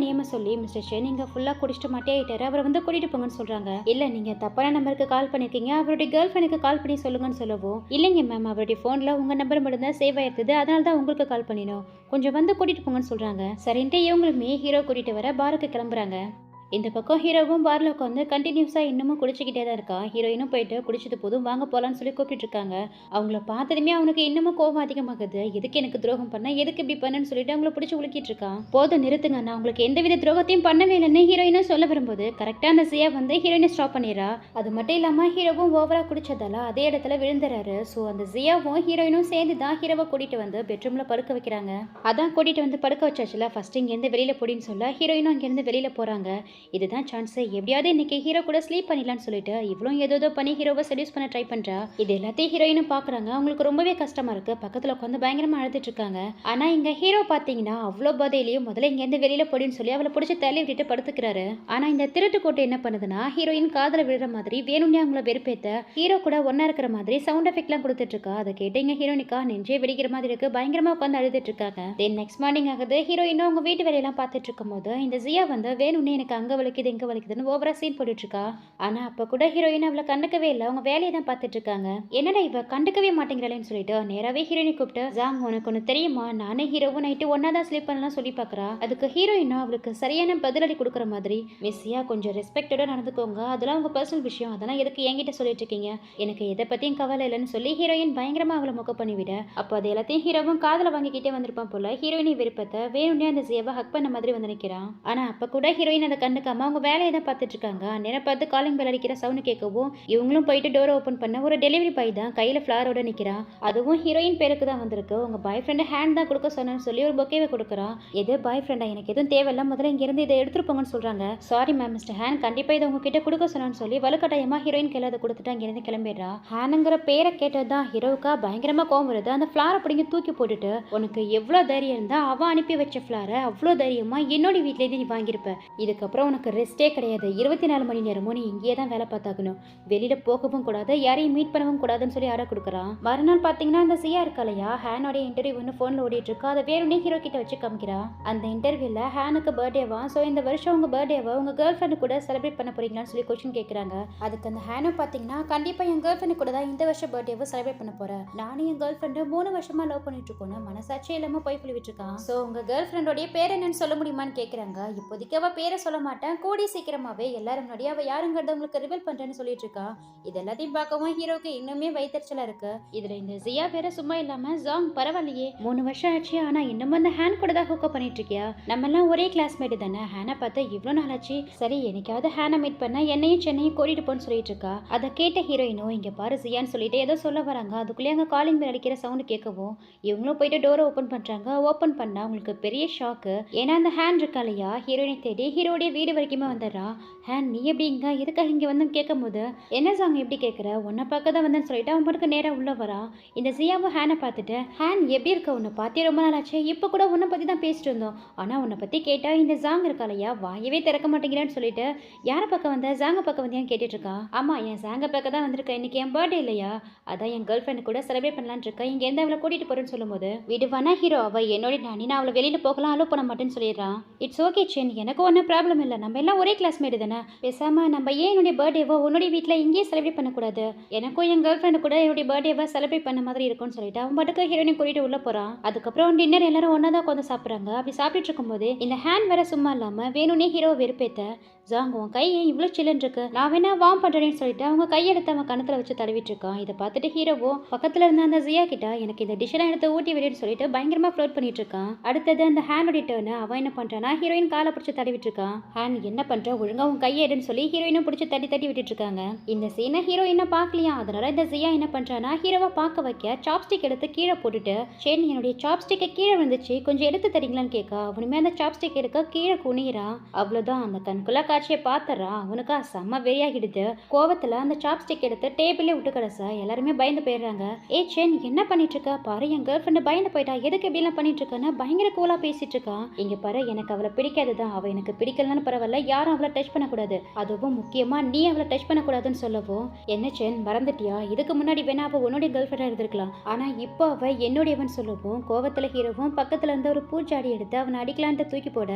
S1: நேமை சொல்லி, மிஸ்டர் ஷே நீங்க ஃபுல்லா குடிச்சிட்டு மாட்டே ஆயிட்டாரு, அவரை வந்து கூட்டிட்டு போங்கன்னு சொல்றாங்க. இல்ல நீங்க தப்பான நம்பருக்கு கால் பண்ணிருக்கீங்க, அவருடைய கேர்ள் ஃப்ரெண்டுக்கு கால் பண்ணி சொல்லுங்கன்னு சொல்லவும், இல்லைங்க மேம் அவருடைய ஃபோனில் உங்கள் நம்பர் மட்டும்தான் சேவ் ஆயிருக்குது, அதனால தான் உங்களுக்கு கால் பண்ணினோம், கொஞ்சம் வந்து கூட்டிகிட்டு போங்கன்னு சொல்கிறாங்க. சரின்ட்டு இவங்களுமே ஹீரோ கூட்டிகிட்டு வர பாருக்கு கிளம்புறாங்க. இந்த பக்கம் ஹீரோவும் பார்ல உட்காந்து கண்டினியூஸாக இன்னமும் குடிச்சிக்கிட்டே தான் இருக்கா. ஹீரோயினும் போயிட்டு குடிச்சது போதும் வாங்க போகலான்னு சொல்லி கூப்பிட்டு இருக்காங்க. அவங்கள பார்த்ததுமே அவனுக்கு இன்னமும் கோபம் அதிகமாகுது. எதுக்கு எனக்கு துரோகம் பண்ண, எதுக்கு இப்படி பண்ணுன்னு சொல்லிட்டு அவங்கள பிடிச்சி உலுக்கிட்டு இருக்கான். போதும் நிறுத்துங்க, நான் உங்களுக்கு எந்தவித துரோகத்தையும் பண்ணவே இல்லைன்னு ஹீரோயினும் சொல்ல வரும்போது கரெக்டாக அந்த சியா வந்து ஹீரோயினை ஸ்டாப் பண்ணிடுறா. அது மட்டும் இல்லாமல் ஹீரோவும் ஓவராக குடிச்சதால அதே இடத்துல விழுந்துறாரு. ஸோ அந்த ஜியாவும் ஹீரோயினும் சேர்ந்து தான் ஹீரோவை கூட்டிட்டு வந்து பெட்ரூமில் படுக்க வைக்கிறாங்க. அதான் கூட்டிட்டு வந்து படுக்க வச்சாச்சுல, ஃபர்ஸ்ட் இங்கேருந்து வெளியில் போடின்னு சொல்ல ஹீரோயினும் அங்கேருந்து வெளியில் போகிறாங்க. இதுதான் சான்ஸ், எப்படியாவது இன்னைக்கு ஹீரோ கூட ஸ்லீப் பண்ணிடலான்னு சொல்லிட்டு இவ்வளோ ஏதோ பண்ணி ஹீரோவை செடியூஸ் பண்ண ட்ரை பண்றா. இது எல்லாத்தையும் ஹீரோயினும் பாக்குறாங்க. அவங்களுக்கு ரொம்பவே கஷ்டமா இருக்கு. பக்கத்துல உட்காந்து பயங்கரமா அழுதுட்டு இருக்காங்க. ஆனா இங்க ஹீரோ பாத்தீங்கன்னா அவ்வளோ போதையிலையும் முதல்ல இங்க இருந்து வெளியில போடின்னு சொல்லி அவளை பிடிச்சி தள்ளி விட்டுட்டு படுத்துக்கிறாரு. ஆனா இந்த திருட்டு கோட்டை என்ன பண்ணுதுன்னா ஹீரோயின் காதல விழுற மாதிரி வேணும்னே அவங்கள வெறுப்பேத்த ஹீரோ கூட ஒன்னா இருக்கிற மாதிரி சவுண்ட் எஃபெக்ட்லாம் கொடுத்துட்டு இருக்கா. அதை கேட்டு இங்க ஹீரோனிக்கா நெஞ்சே வெடிக்கிற மாதிரி இருக்கு. பயங்கரமா உட்காந்து அழுதுட்டு இருக்காங்க. தென் நெக்ஸ்ட் மார்னிங் ஆகுது. ஹீரோயினும் அவங்க வீட்டு வேலையெல்லாம் பார்த்துட்டு இருக்கும் போது இந்த ஜியா வந்து வேணும்னே எனக்கு அங்க வலிக்குது எங்க வலிக்குதுன்னு ஓவரா சீன் போட்டுட்டு இருக்கா. ஆனா அப்ப கூட ஹீரோயின் அவளை கண்டுக்கவே இல்லை. அவங்க வேலையை தான் பார்த்துட்டு இருக்காங்க. என்னடா இவ கண்டுக்கவே மாட்டேங்கிறாளேன்னு சொல்லிட்டு நேராவே ஹீரோயினை கூப்பிட்டு, ஜாங் உனக்கு ஒன்று தெரியுமா, நானே ஹீரோவும் நைட்டு ஒன்னா தான் ஸ்லீப் பண்ணலாம் சொல்லி பாக்குறா. அதுக்கு ஹீரோயினும் அவளுக்கு சரியான பதிலடி கொடுக்குற மாதிரி, மிஸ்ஸியா கொஞ்சம் ரெஸ்பெக்டடா நடந்துக்கோங்க, அதெல்லாம் உங்க பர்சனல் விஷயம், அதெல்லாம் எதுக்கு என்கிட்ட சொல்லிட்டு இருக்கீங்க, எனக்கு எதை பத்தியும் கவலை இல்லைன்னு சொல்லி ஹீரோயின் பயங்கரமா அவளை மொக்க பண்ணிவிட, அப்போ அது எல்லாத்தையும் ஹீரோவும் காதல வாங்கிக்கிட்டே வந்திருப்பான் போல. ஹீரோயினி விருப்பத்தை வேணும்னே அந்த ஜியாவை ஹக் பண்ண மாதிரி வந்து நிற்கிறான். ஆனா அப்ப கூட ஹீரோயின் அதை கண்டுக்காம அவங்க வேலையை தான் பார்த்துட்டு இருக்காங்க. நேரம் பார்த்து காலிங் பெல் அடிக்கிற சவுண்ட் கேட்கவும் இவங்களும் போயிட்டு டோரை ஓப்பன் பண்ண ஒரு டெலிவரி பாய் தான் கையில ஃபிளாரோட நிற்கிறான். அதுவும் ஹீரோயின் பேருக்கு தான் வந்திருக்கு. உங்க பாய் ஃப்ரெண்டு ஹேண்ட் தான் கொடுக்க சொன்னு சொல்லி ஒரு பொக்கேவை கொடுக்குறான். எது பாய் ஃப்ரெண்டா, எனக்கு எதுவும் தேவையில்ல, முதல்ல இங்க இருந்து இதை எடுத்துட்டு போங்கன்னு சொல்றாங்க. சாரி மேம், மிஸ்டர் ஹேண்ட் கண்டிப்பா இதை உங்ககிட்ட கொடுக்க சொன்னான்னு சொல்லி வலுக்கட்டாயமா ஹீரோயின் கையில அதை கொடுத்துட்டு அங்கிருந்து கிளம்பிடுறா. ஹேனுங்கிற பேரை கேட்டதுதான் ஹீரோவுக்கா பயங்கரமா கோவம் வருது. அந்த ஃபிளாரை பிடிங்கி தூக்கி போட்டுட்டு, உனக்கு எவ்வளவு தைரியம் இருந்தா அவன் அனுப்பி வச்ச ஃபிளாரை அவ்வளோ தைரியமா என்னோட வீட்டிலேயே நீ வாங்கியிருப்ப, இதுக்கப்புறம் உனக்கு ரெஸ்டே கிடையாது, 24 மணி நேரமும் நீ இங்கேயே தான் வேலை பார்த்தாக்கணும், வெளியில போகவும் கூடாது, யாரையும் மீட் பண்ணவும் கூடாதுன்னு சொல்லி ஆர்டர் கொடுக்குறான். மறுநாள் பார்த்தீங்கன்னா அந்த சியா இருக்காலையா, ஹேனோடைய இன்டர்வியூன்னு ஃபோனில் ஓடிட்டு இருக்கா. அதை வேணும்னே ஹீரோ கிட்ட வச்சு காமிக்கிறா. அந்த இன்டர்வியூல ஹேனுக்கு பர்த்டேவா, ஸோ இந்த வருஷம் உங்க பர்த்டேவா உங்க கேர்ள் ஃப்ரெண்டு கூட செலிப்ரேட் பண்ண போறீங்களான்னு சொல்லி கொஸ்டின் கேட்குறாங்க. அதுக்கு அந்த ஹேனோ பார்த்தீங்கன்னா கண்டிப்பா என் கேர்ள் ஃப்ரெண்டு கூட தான் இந்த வருஷம் பர்த்டேவை செலிப்ரேட் பண்ண போறேன், நானும் என் கேர்ள் ஃப்ரெண்டு 3 வருஷமா லவ் பண்ணிட்டு இருக்கோன்னு மனசாட்சியே இல்லாம போய் புள்ளி விட்டுருக்கான். ஸோ உங்க கேர்ள் ஃப்ரெண்டோடைய பேர் என்னன்னு சொல்ல முடியுமான்னு கேட்குறாங்க. இப்போதைக்கு அவ பேரை சொல்ல மாட்டேன், கூடி சீக்கிரமாவே எல்லாரும் முன்னாடி அவ யாருங்கிறத உங்களுக்கு ரிவீல் பண்றேன்னு சொல்லிட்டு இருக்கா. இது எல்லாத்தையும் பார்க்கவும் ஹீரோக்கு இன்னுமே வயிற்றுச்சலா இருக்கு. இதுல இந்த ஜியா வேற சும்மா இல்லாம ஜாங் பரவாயில்லையே 3 வருஷம் ஆச்சு, ஆனா இன்னமும் அந்த ஹேண்ட் கூட தான் ஹூக்கப் பண்ணிட்டு இருக்கியா, நம்ம எல்லாம் ஒரே கிளாஸ்மேட் தானே, ஹேனை பார்த்தா இவ்வளோ நாள் ஆச்சு, சரி என்னைக்காவது ஹேனை மீட் பண்ண என்னையும் சென்னையும் கூட்டிட்டு போன்னு சொல்லிட்டு இருக்கா. அதை கேட்ட ஹீரோயினும் இங்க பாரு ஜியான்னு சொல்லிட்டு ஏதோ சொல்ல வராங்க. அதுக்குள்ளே அங்க காலிங் பெல் அடிக்கிற சவுண்ட் கேட்கவும் இவங்களும் போயிட்டு டோரை ஓப்பன் பண்றாங்க. ஓப்பன் பண்ணா உங்களுக்கு பெரிய ஷாக்கு. ஏன்னா அந்த ஹேண்ட் இருக்கா இல்லையா, ஹீரோயினை தேடி ஹீரோடைய வீடு வரைக்குமே வந்துடுறா. ஹேண்ட் நீ எப்படி இங்க எதுக்காக இங்க வந்து கேட்கும் போது, என்ன சாங் எப்படி கேட்குற, உன்னை பார்க்க தான் வந்தேன்னு சொல்லிட்டு அவன் பாட்டுக்கு நேராக உள்ள வரா. இந்த ஜியாவும் ஹேனை பார்த்துட்டு, ஹேண்ட் எப்படி இருக்க, உன்னை பார்த்தே ரொம்ப நாள் ஆச்சு, இப்போ கூட உன்னை பற்றி தான் பேசிட்டு இருந்தோம், ஆனால் உன்னை பற்றி கேட்டால் இந்த ஜாங் இருக்காலையா வாயவே திறக்க மாட்டேங்கிறான்னு சொல்லிட்டு, யாரை பக்கம் வந்த, ஜாங்க பக்கம் வந்தியான்னு கேட்டுட்டு இருக்கா. ஆமா என் ஜாங்க பக்கம் தான் வந்திருக்கேன், இன்னைக்கு என் பர்த்டே இல்லையா, அதான் என் கேர்ள் ஃப்ரெண்டு கூட செலிப்ரேட் பண்ணலான்னு இருக்கேன், இங்கே எந்த அவளை கூட்டிட்டு போறேன்னு சொல்லும்போது, விடுவானா ஹீரோ அவ என்னோட நானி நான் அவளை வெளியில போகலாம் அலோ பண்ண மாட்டேன்னு சொல்லிடுறான். இட்ஸ் ஓகே சென், எனக்கு ஒன்றும் ப்ராப்ளம் இல்லை, இல்லை, நம்ம எல்லாம் ஒரே கிளாஸ்மேட் தானே, பேசாம நம்ம ஏன் என்னுடைய பர்த்டேவோ உன்னுடைய வீட்டில் இங்கேயே செலிப்ரேட் பண்ணக்கூடாது, எனக்கும் என் கேர்ள் ஃப்ரெண்டு கூட என்னுடைய பர்த்டேவை செலிப்ரேட் பண்ண மாதிரி இருக்கும்னு சொல்லிட்டு அவன் பாட்டுக்கு ஹீரோயினை கூட்டிட்டு உள்ள போறான். அதுக்கப்புறம் டின்னர் எல்லாரும் ஒன்னா தான் உட்காந்து சாப்பிட்றாங்க. அப்படி சாப்பிட்டுட்டு இருக்கும்போது இந்த ஹேண்ட் வேற சும்மா இல்லாம வேணும்னே ஹீரோ வெறுப்பேத்த, ஜாங் உன் கை ஏன் இவ்வளோ சில்லுன்னு இருக்கு, நான் வேணா வார்ம் பண்ணுறேன்னு சொல்லிட்டு அவங்க கையெடுத்து அவன் கணத்துல வச்சு தடவிட்டு இருக்கான். இதை பார்த்துட்டு ஹீரோவோ பக்கத்துல இருந்த அந்த ஜியா கிட்ட எனக்கு இந்த டிஷ்ஷெல்லாம் எடுத்து ஊட்டி விடுன்னு சொல்லிட்டு பயங்கரமா ஃப்ளோட் பண்ணிட்டு இருக்கான். அடுத்தது அந்த ஹேண்டோடைய டர்னு அவன் என்ன பண்றானா ஹீரோயின் காலை பிடிச்சி தடவிட்டு இருக்கான். ஹேண்ட் என்ன பண்ற, ஒழுங்கா உன் கையை எடுன்னு சொல்லி ஹீரோயினும் பிடிச்சி தட்டி தட்டி விட்டுட்டு இருக்காங்க. இந்த சீனை ஹீரோயினை பார்க்கலையா, அதனால இந்த ஜியா என்ன பண்றானா ஹீரோவை பார்க்க வைக்க சாப்ஸ்டிக் எடுத்து கீழே போட்டுட்டு, சரி என்னுடைய சாப்ஸ்டிக்கை கீழே வந்துச்சு கொஞ்சம் எடுத்து தரீங்களான்னு கேட்கா. அவனுமே அந்த சாப்ஸ்டிக் எடுக்க கீழே குனிறான். அவ்வளவுதான், அந்த கண்குள்ளா காட்சியை பார்த்தறான். அவனுக்கா செம்ம வெறியாகிடுது. கோவத்துல அந்த சாப்ஸ்டிக் எடுத்து டேபிளே விட்டு கிடச எல்லாருமே பயந்து போயிடுறாங்க. ஏ சென் என்ன பண்ணிட்டு இருக்க பாரு, என் கேர்ள் ஃப்ரெண்டு பயந்து போயிட்டா, எதுக்கு இப்படி எல்லாம் பண்ணிட்டு இருக்கன்னு பயங்கர கூலா பேசிட்டு இருக்கான். இங்க பாரு, எனக்கு அவளை பிடிக்காதுதான், அவ எனக்கு பிடிக்கலன்னு பரவாயில்ல, யாரும் அவளை டச் பண்ணக்கூடாது, அதுவும் முக்கியமா நீ அவளை டச் பண்ணக்கூடாதுன்னு சொல்லவும், என்ன சென் மறந்துட்டியா, இதுக்கு முன்னாடி வேணா அவ உன்னுடைய கேர்ள் ஃப்ரெண்டா இருந்திருக்கலாம், ஆனா இப்போ அவ என்னுடையவன் சொல்லவும் கோவத்துல ஹீரோவும் பக்கத்துல இருந்து ஒரு பூச்சாடி எடுத்து அவனை அடிக்கலான்ட்டு தூக்கி போட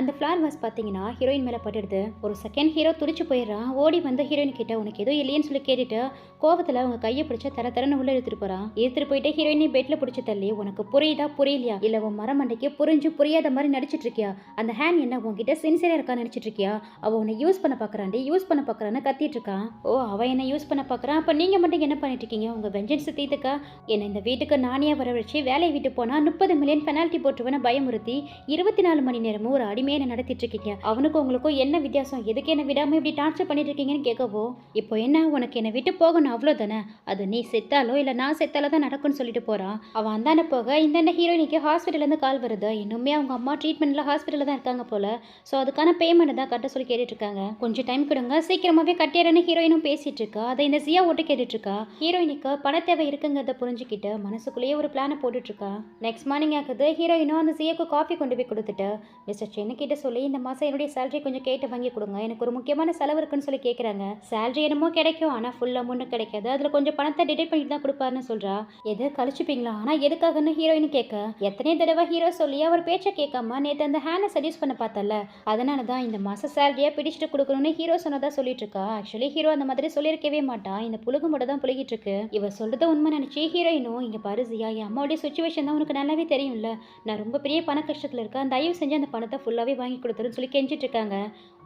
S1: அந்த ஃபிளார் வாஸ் பாத்தீங்கன்னா ஹீரோயின் மேல பட்டுடுது. ஒரு செகண்ட் ஹீரோ துடிச்சு போயிடுறான். ஓடி வந்து ஹீரோயின் கிட்ட உனக்கு ஏதோ இல்லையன்னு சொல்லி கேட்டுட்டு கோவத்துல அவங்க கையை பிடிச்ச தரன்னு உள்ள எடுத்துட்டு போறான். எடுத்துட்டு போயிட்டு ஹீரோயினை பெட்ல பிடிச்சி தள்ளி, உனக்கு புரியுதா புரியலையா, இல்ல உன் மரமண்டைக்கு புரிஞ்சு புரியாத மாதிரி நடிச்சிட்டு இருக்கியா, அந்த ஹேண்ட் என்ன உன்கிட்ட சின்சியரா இருக்கான்னு நினைச்சிட்டு இருக்கியா, அவ உன்னை யூஸ் பண்ண பாக்குறாண்டி, யூஸ் பண்ண பாக்குறான்னு கத்திட்டு இருக்கான். ஓ அவ என்ன யூஸ் பண்ண பாக்குறான், அப்ப நீங்க மட்டும் என்ன பண்ணிட்டு இருக்கீங்க, உங்க வெஞ்சன்ஸ் தீத்துக்கா என்ன இந்த வீட்டுக்கு நானே வரவழைச்சு வேலையை விட்டு போனா 30 மில்லியன் பெனால்ட்டி போட்டுருவன பயமுறுத்தி 24 மணி நேரமும் ஒரு அடிமையை நடத்திட்டு இருக்கீங்க, அவனுக்கும் உங்களுக்கும் என்ன வித்தியாசம், எதுக்கு என்ன விடாம இப்படி டார்ச்சர் பண்ணிட்டு இருக்கீங்கன்னு கேட்கவோ, இப்போ என்ன உனக்கு என்னை விட்டு போகணும் அவ்வளோதானே, அது நீ செத்தாலோ இல்லை நான் செத்தாலோ தான் நடக்கும்னு சொல்லிட்டு போறான். அவன் அந்தாண்ட போக இந்த ஹீரோயினுக்கு ஹாஸ்பிட்டல்லேருந்து கால் வருது. இன்னுமே அவங்க அம்மா ட்ரீட்மெண்ட்ல ஹாஸ்பிட்டலில் தான் இருக்காங்க போல. ஸோ அதுக்கான பேமெண்ட் தான் கட்ட சொல்லி கேட்டுட்டு இருக்காங்க. கொஞ்சம் டைம் கொடுங்க சீக்கிரமாவே கட்டிடுறேன்னு ஹீரோயினும் பேசிட்டு இருக்கா. அதை இந்த ஜியா ஓட்டு கேட்டுட்டு இருக்கா. ஹீரோயினுக்கு பண தேவை இருக்குங்கிறத புரிஞ்சுக்கிட்டு மனசுக்குள்ளேயே ஒரு பிளானை போட்டுட்டு இருக்கா. நெக்ஸ்ட் மார்னிங் ஆகுது. ஹீரோயினும் அந்த ஜியாக்கு காஃபி கொண்டு போய் கொடுத்துட்டு மிஸ்டர் சென்னு கிட்ட சொல்லி இந்த மாதம் என்னுடைய சேலரி கொஞ்சம் கேட்டு வாங்கி கொடுங்க, எனக்கு ஒரு முக்கியமான செலவு இருக்குன்னு சொல்லி கேட்குறாங்க. சேலரி என்னமோ கிடைக்கும், ஆனால் ஃபுல் அமௌண்ட் கிடைக்காது, அதில் கொஞ்சம் பணத்தை டிடெக்ட் பண்ணிட்டு தான் கொடுப்பாருன்னு சொல்கிறா. எது கழிச்சுப்பீங்களா, ஆனால் எதுக்காகன்னு ஹீரோயின் கேட்க எத்தனை தடவை ஹீரோ சொல்லி அவர் பேச்சை கேட்காம நேற்று அந்த ஹேண்டை சஜஸ்ட் பண்ண பார்த்தல, அதனால தான் இந்த மாதம் சேலரியை பிடிச்சிட்டு கொடுக்கணும்னு ஹீரோ சொன்னதா சொல்லிட்டு இருக்கா. ஆக்சுவலி ஹீரோ அந்த மாதிரி சொல்லியிருக்கவே மாட்டான், இந்த புழுகு மட்டும் தான் புழுகிட்டு இருக்கு. இவ சொல்றது உண்மை நினைச்சு ஹீரோயினும் இங்கே பாரு ஜியா, என் அம்மாவுடைய சுச்சுவேஷன் தான் உனக்கு நல்லாவே தெரியும்ல, நான் ரொம்ப பெரிய பண கஷ்டத்தில் இருக்கேன், தயவு செஞ்சு அந்த பணத்தை ஃபுல்லாகவே வாங்கி கொடுத்துருன்னு சொல்லி கெஞ்சிட்டு இருக்காங்க.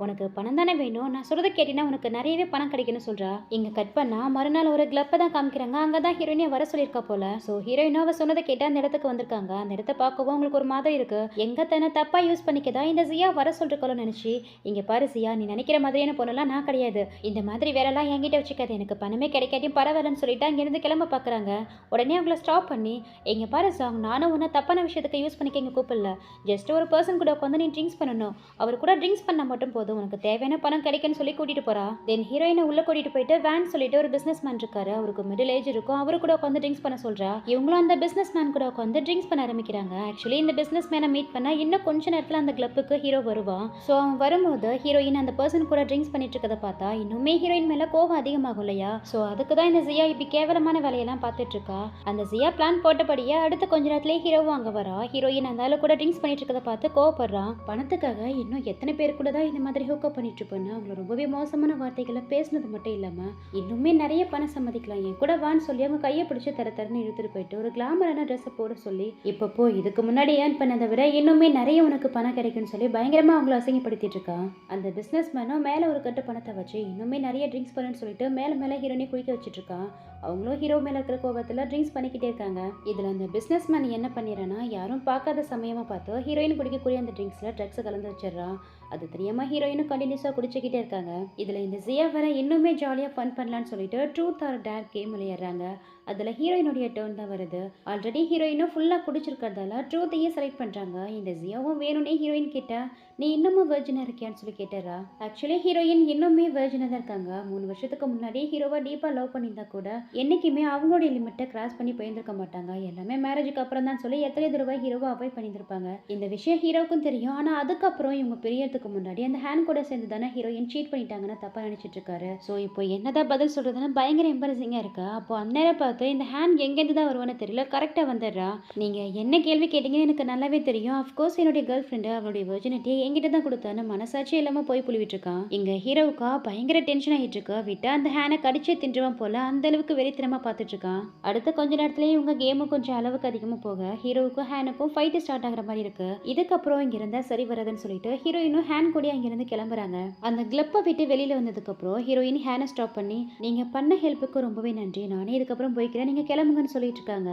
S1: உனக்கு பணம் தானே வேணும், நான் சொல்றதை கேட்டினா உனக்கு நிறையவே பணம் கிடைக்குன்னு சொல்றா. இங்க கட் பண்ணா மறுநாள் ஒரு கிளப்பை தான் காமிக்கிறாங்க. அங்கதான் ஹீரோயினை வர சொல்லியிருக்கா போல. ஸோ ஹீரோயினும் அவ சொன்னதை கேட்டு அந்த இடத்துக்கு வந்திருக்காங்க. அந்த இடத்த பார்க்கவும் உங்களுக்கு ஒரு மாதிரி இருக்கு. எங்க தன்னை தப்பா யூஸ் பண்ணிக்கதா இந்த ஜியா வர சொல்லிருக்கோன்னு நினைச்சு, இங்க பாரு ஜியா, நீ நினைக்கிற மாதிரியான பொண்ணெல்லாம் நான் கிடையாது, இந்த மாதிரி வேலைலாம் என்கிட்ட வச்சுக்காது, எனக்கு பணமே கிடைக்காட்டியும் பரவாயில்லன்னு சொல்லிட்டு அங்கிருந்து கிளம்ப பாக்குறாங்க. உடனே அவங்கள ஸ்டாப் பண்ணி, எங்க பாரு சாங், நானும் உன்னை தப்பான விஷயத்துக்கு யூஸ் பண்ணிக்க இங்க கூப்பிடல, ஜஸ்ட் ஒரு பர்சன் கூட உட்காந்து நீ ட்ரிங்க்ஸ் பண்ணணும், அவர் கூட ட்ரிங்க்ஸ் பண்ண மட்டும் போதும், உனக்கு தேவையான பணம் கிடைக்குன்னு சொல்லி கூட்டிட்டு போறா. தென் ஹீரோயினை உள்ள கூட்டிட்டு போயிட்டு வேன் சொல்லிட்டு ஒரு பிசினஸ் மேன் இருக்காரு, அவருக்கு மிடில் ஏஜ் இருக்கும், அவரு கூட உட்காந்து ட்ரிங்க்ஸ் பண்ண சொல்றா. இவங்களும் அந்த பிசினஸ் மேன் கூட உட்காந்து ட்ரிங்க்ஸ் பண்ண ஆரம்பிக்கிறாங்க. ஆக்சுவலி இந்த பிசினஸ் மேனை மீட் பண்ணா இன்னும் கொஞ்ச நேரத்துல அந்த கிளப்புக்கு ஹீரோ வருவான். ஸோ அவன் வரும்போது ஹீரோயின் அந்த பர்சன் கூட ட்ரிங்க்ஸ் பண்ணிட்டு இருக்கதை பார்த்தா இன்னுமே ஹீரோயின் மேல கோவம் அதிகமாகும் இல்லையா. ஸோ அதுக்கு தான் இந்த ஜியா இப்படி கேவலமான வேலையெல்லாம் பார்த்துட்டு இருக்கா. அந்த ஜியா பிளான் போட்டபடியே அடுத்த கொஞ்ச நேரத்துல ஹீரோவும் அங்க வரா. ஹீரோயின் அந்த ஆளு கூட ட்ரிங்க்ஸ் பண்ணிட்டு இருக்கதை பார்த்து கோவப்படுறான். பணத்துக்காக இன்னும் எத்தனை பேர் கூட தான் இந்த மாதிரி ஹூக்கப் பண்ணிட்டு இருப்பேன்னு அவங்கள ரொம்பவே மோசமான வார்த்தைகளை பேசினது மட்டும் இல்லாம இன்னுமே நிறைய பணம் சம்மதிக்கலாம், என் கூட வான்னு சொல்லி அவங்க கையை பிடிச்சி தரன்னு இழுத்துட்டு போயிட்டு ஒரு கிளாமரான ட்ரெஸ்ஸை போட சொல்லி, இப்போ போ, இதுக்கு முன்னாடி ஏர்ன் பண்ணதை விட இன்னுமே நிறைய உனக்கு பணம் கிடைக்கும்னு சொல்லி பயங்கரமா அவங்கள அசிங்கப்படுத்திட்டு இருக்கான். அந்த பிசினஸ் மேனும் மேல ஒரு கட்டு பணத்தை வச்சு இன்னுமே நிறைய ட்ரிங்க்ஸ் பண்ணுன்னு சொல்லிட்டு மேல ஹீரோனி குளிக்க வச்சுட்டு இருக்கான். அவங்களும் ஹீரோ மேல இருக்கிற கோபத்துல ட்ரிங்க்ஸ் பண்ணிக்கிட்டே இருக்காங்க. இதுல அந்த பிசினஸ் மேன் என்ன பண்ணிடுறான்னா, யாரும் பார்க்காத சமயமா பார்த்து ஹீரோயின் குடிக்கக்கூடிய அந்த ட்ரிங்க்ஸ்ல ட்ரக்ஸ் கலந்து வச்சிடறான். அது தெரியாம ஹீரோயினும் கண்டினியூஸா குடிச்சுக்கிட்டே இருக்காங்க. இதுல இந்த ஜியா வர இன்னுமே ஜாலியா ஃபன் பண்ணலான்னு சொல்லிட்டு ட்ரூத் ஆர் டேர் கேம் விளையாடுறாங்க. அதுல ஹீரோயினுடைய டர்ன் தான் வருது. ஆல்ரெடி ஹீரோயினும் ஃபுல்லா குடிச்சிருக்கிறதால ட்ரூத்தையே செலக்ட் பண்றாங்க. இந்த ஜியாவும் வேணும்னே ஹீரோயின் கிட்ட நீ இன்னமும் வெர்ஜினா இருக்கியான்னு சொல்லி கேட்டுறா. ஆக்சுவலி ஹீரோயின் இன்னுமே வெர்ஜினா தான் இருக்காங்க. 3 வருஷத்துக்கு முன்னாடி ஹீரோவா டீப்பா லவ் பண்ணியிருந்தா கூட என்னைக்குமே அவங்களுடைய லிமிட்டை கிராஸ் பண்ணி போயிருந்திருக்க மாட்டாங்க. எல்லாமே மேரேஜுக்கு அப்புறம் தான் சொல்லி எத்தனை தடவை ஹீரோவை அவாய்ட் பண்ணியிருந்திருப்பாங்க. இந்த விஷயம் ஹீரோவுக்கும் தெரியும். ஆனா அதுக்கப்புறம் இவங்க பிரியறதுக்கு முன்னாடி அந்த ஹேண்ட் கூட சேர்ந்து தானே ஹீரோயின் சீட் பண்ணிட்டாங்கன்னு தப்பா நினைச்சிட்டு இருக்காரு. ஸோ இப்போ என்னதான் பதில் சொல்றதுன்னு பயங்கர எம்பரசிங்கா இருக்கு. அப்போ அந்நேரம் பார்த்து இந்த ஹேண்ட் எங்கேருந்து தான் வருவான்னு தெரியல, கரெக்டாக வந்துடுறா. நீங்கள் என்ன கேள்வி கேட்டீங்கன்னு எனக்கு நல்லாவே தெரியும். அஃப்கோர்ஸ் என்னுடைய கேர்ள் ஃப்ரெண்டு அவளுடைய வெர்ஜினிட்டியை என்கிட்ட தான் கொடுத்தான்னு மனசாட்சி இல்லாமல் போய் புழுவிட்டு இருக்கான். இங்கே ஹீரோவுக்கா பயங்கர டென்ஷன் ஆகிட்டு இருக்கா. விட்டா அந்த ஹேனை கடிச்சே தின்றுவான் போல, அந்த அளவுக்கு வெறித்தனமாக பார்த்துட்டு இருக்கான். அடுத்த கொஞ்ச நேரத்துலேயே இவங்க கேமும் கொஞ்சம் அளவுக்கு அதிகமாக போக ஹீரோவுக்கும் ஹேனுக்கும் ஃபைட்டு ஸ்டார்ட் ஆகிற மாதிரி இருக்கு. இதுக்கப்புறம் இங்க இருந்தா சரி வராதுன்னு சொல்லிட்டு ஹீரோயினும் ஹேன் கூட அங்கிருந்து கிளம்புறாங்க. அந்த கிளப்பை விட்டு வெளியில வந்ததுக்கு அப்புறம் ஹீரோயின் ஹேனை ஸ்டாப் பண்ணி, நீங்க பண்ண ஹெல்ப்புக்கு ரொம்பவே நன்றி, நானே இதுக்கப்புறம் போய்க்கிறேன், நீங்க கிளம்புங்கன்னு சொல்லிட்டு இருக்காங்க.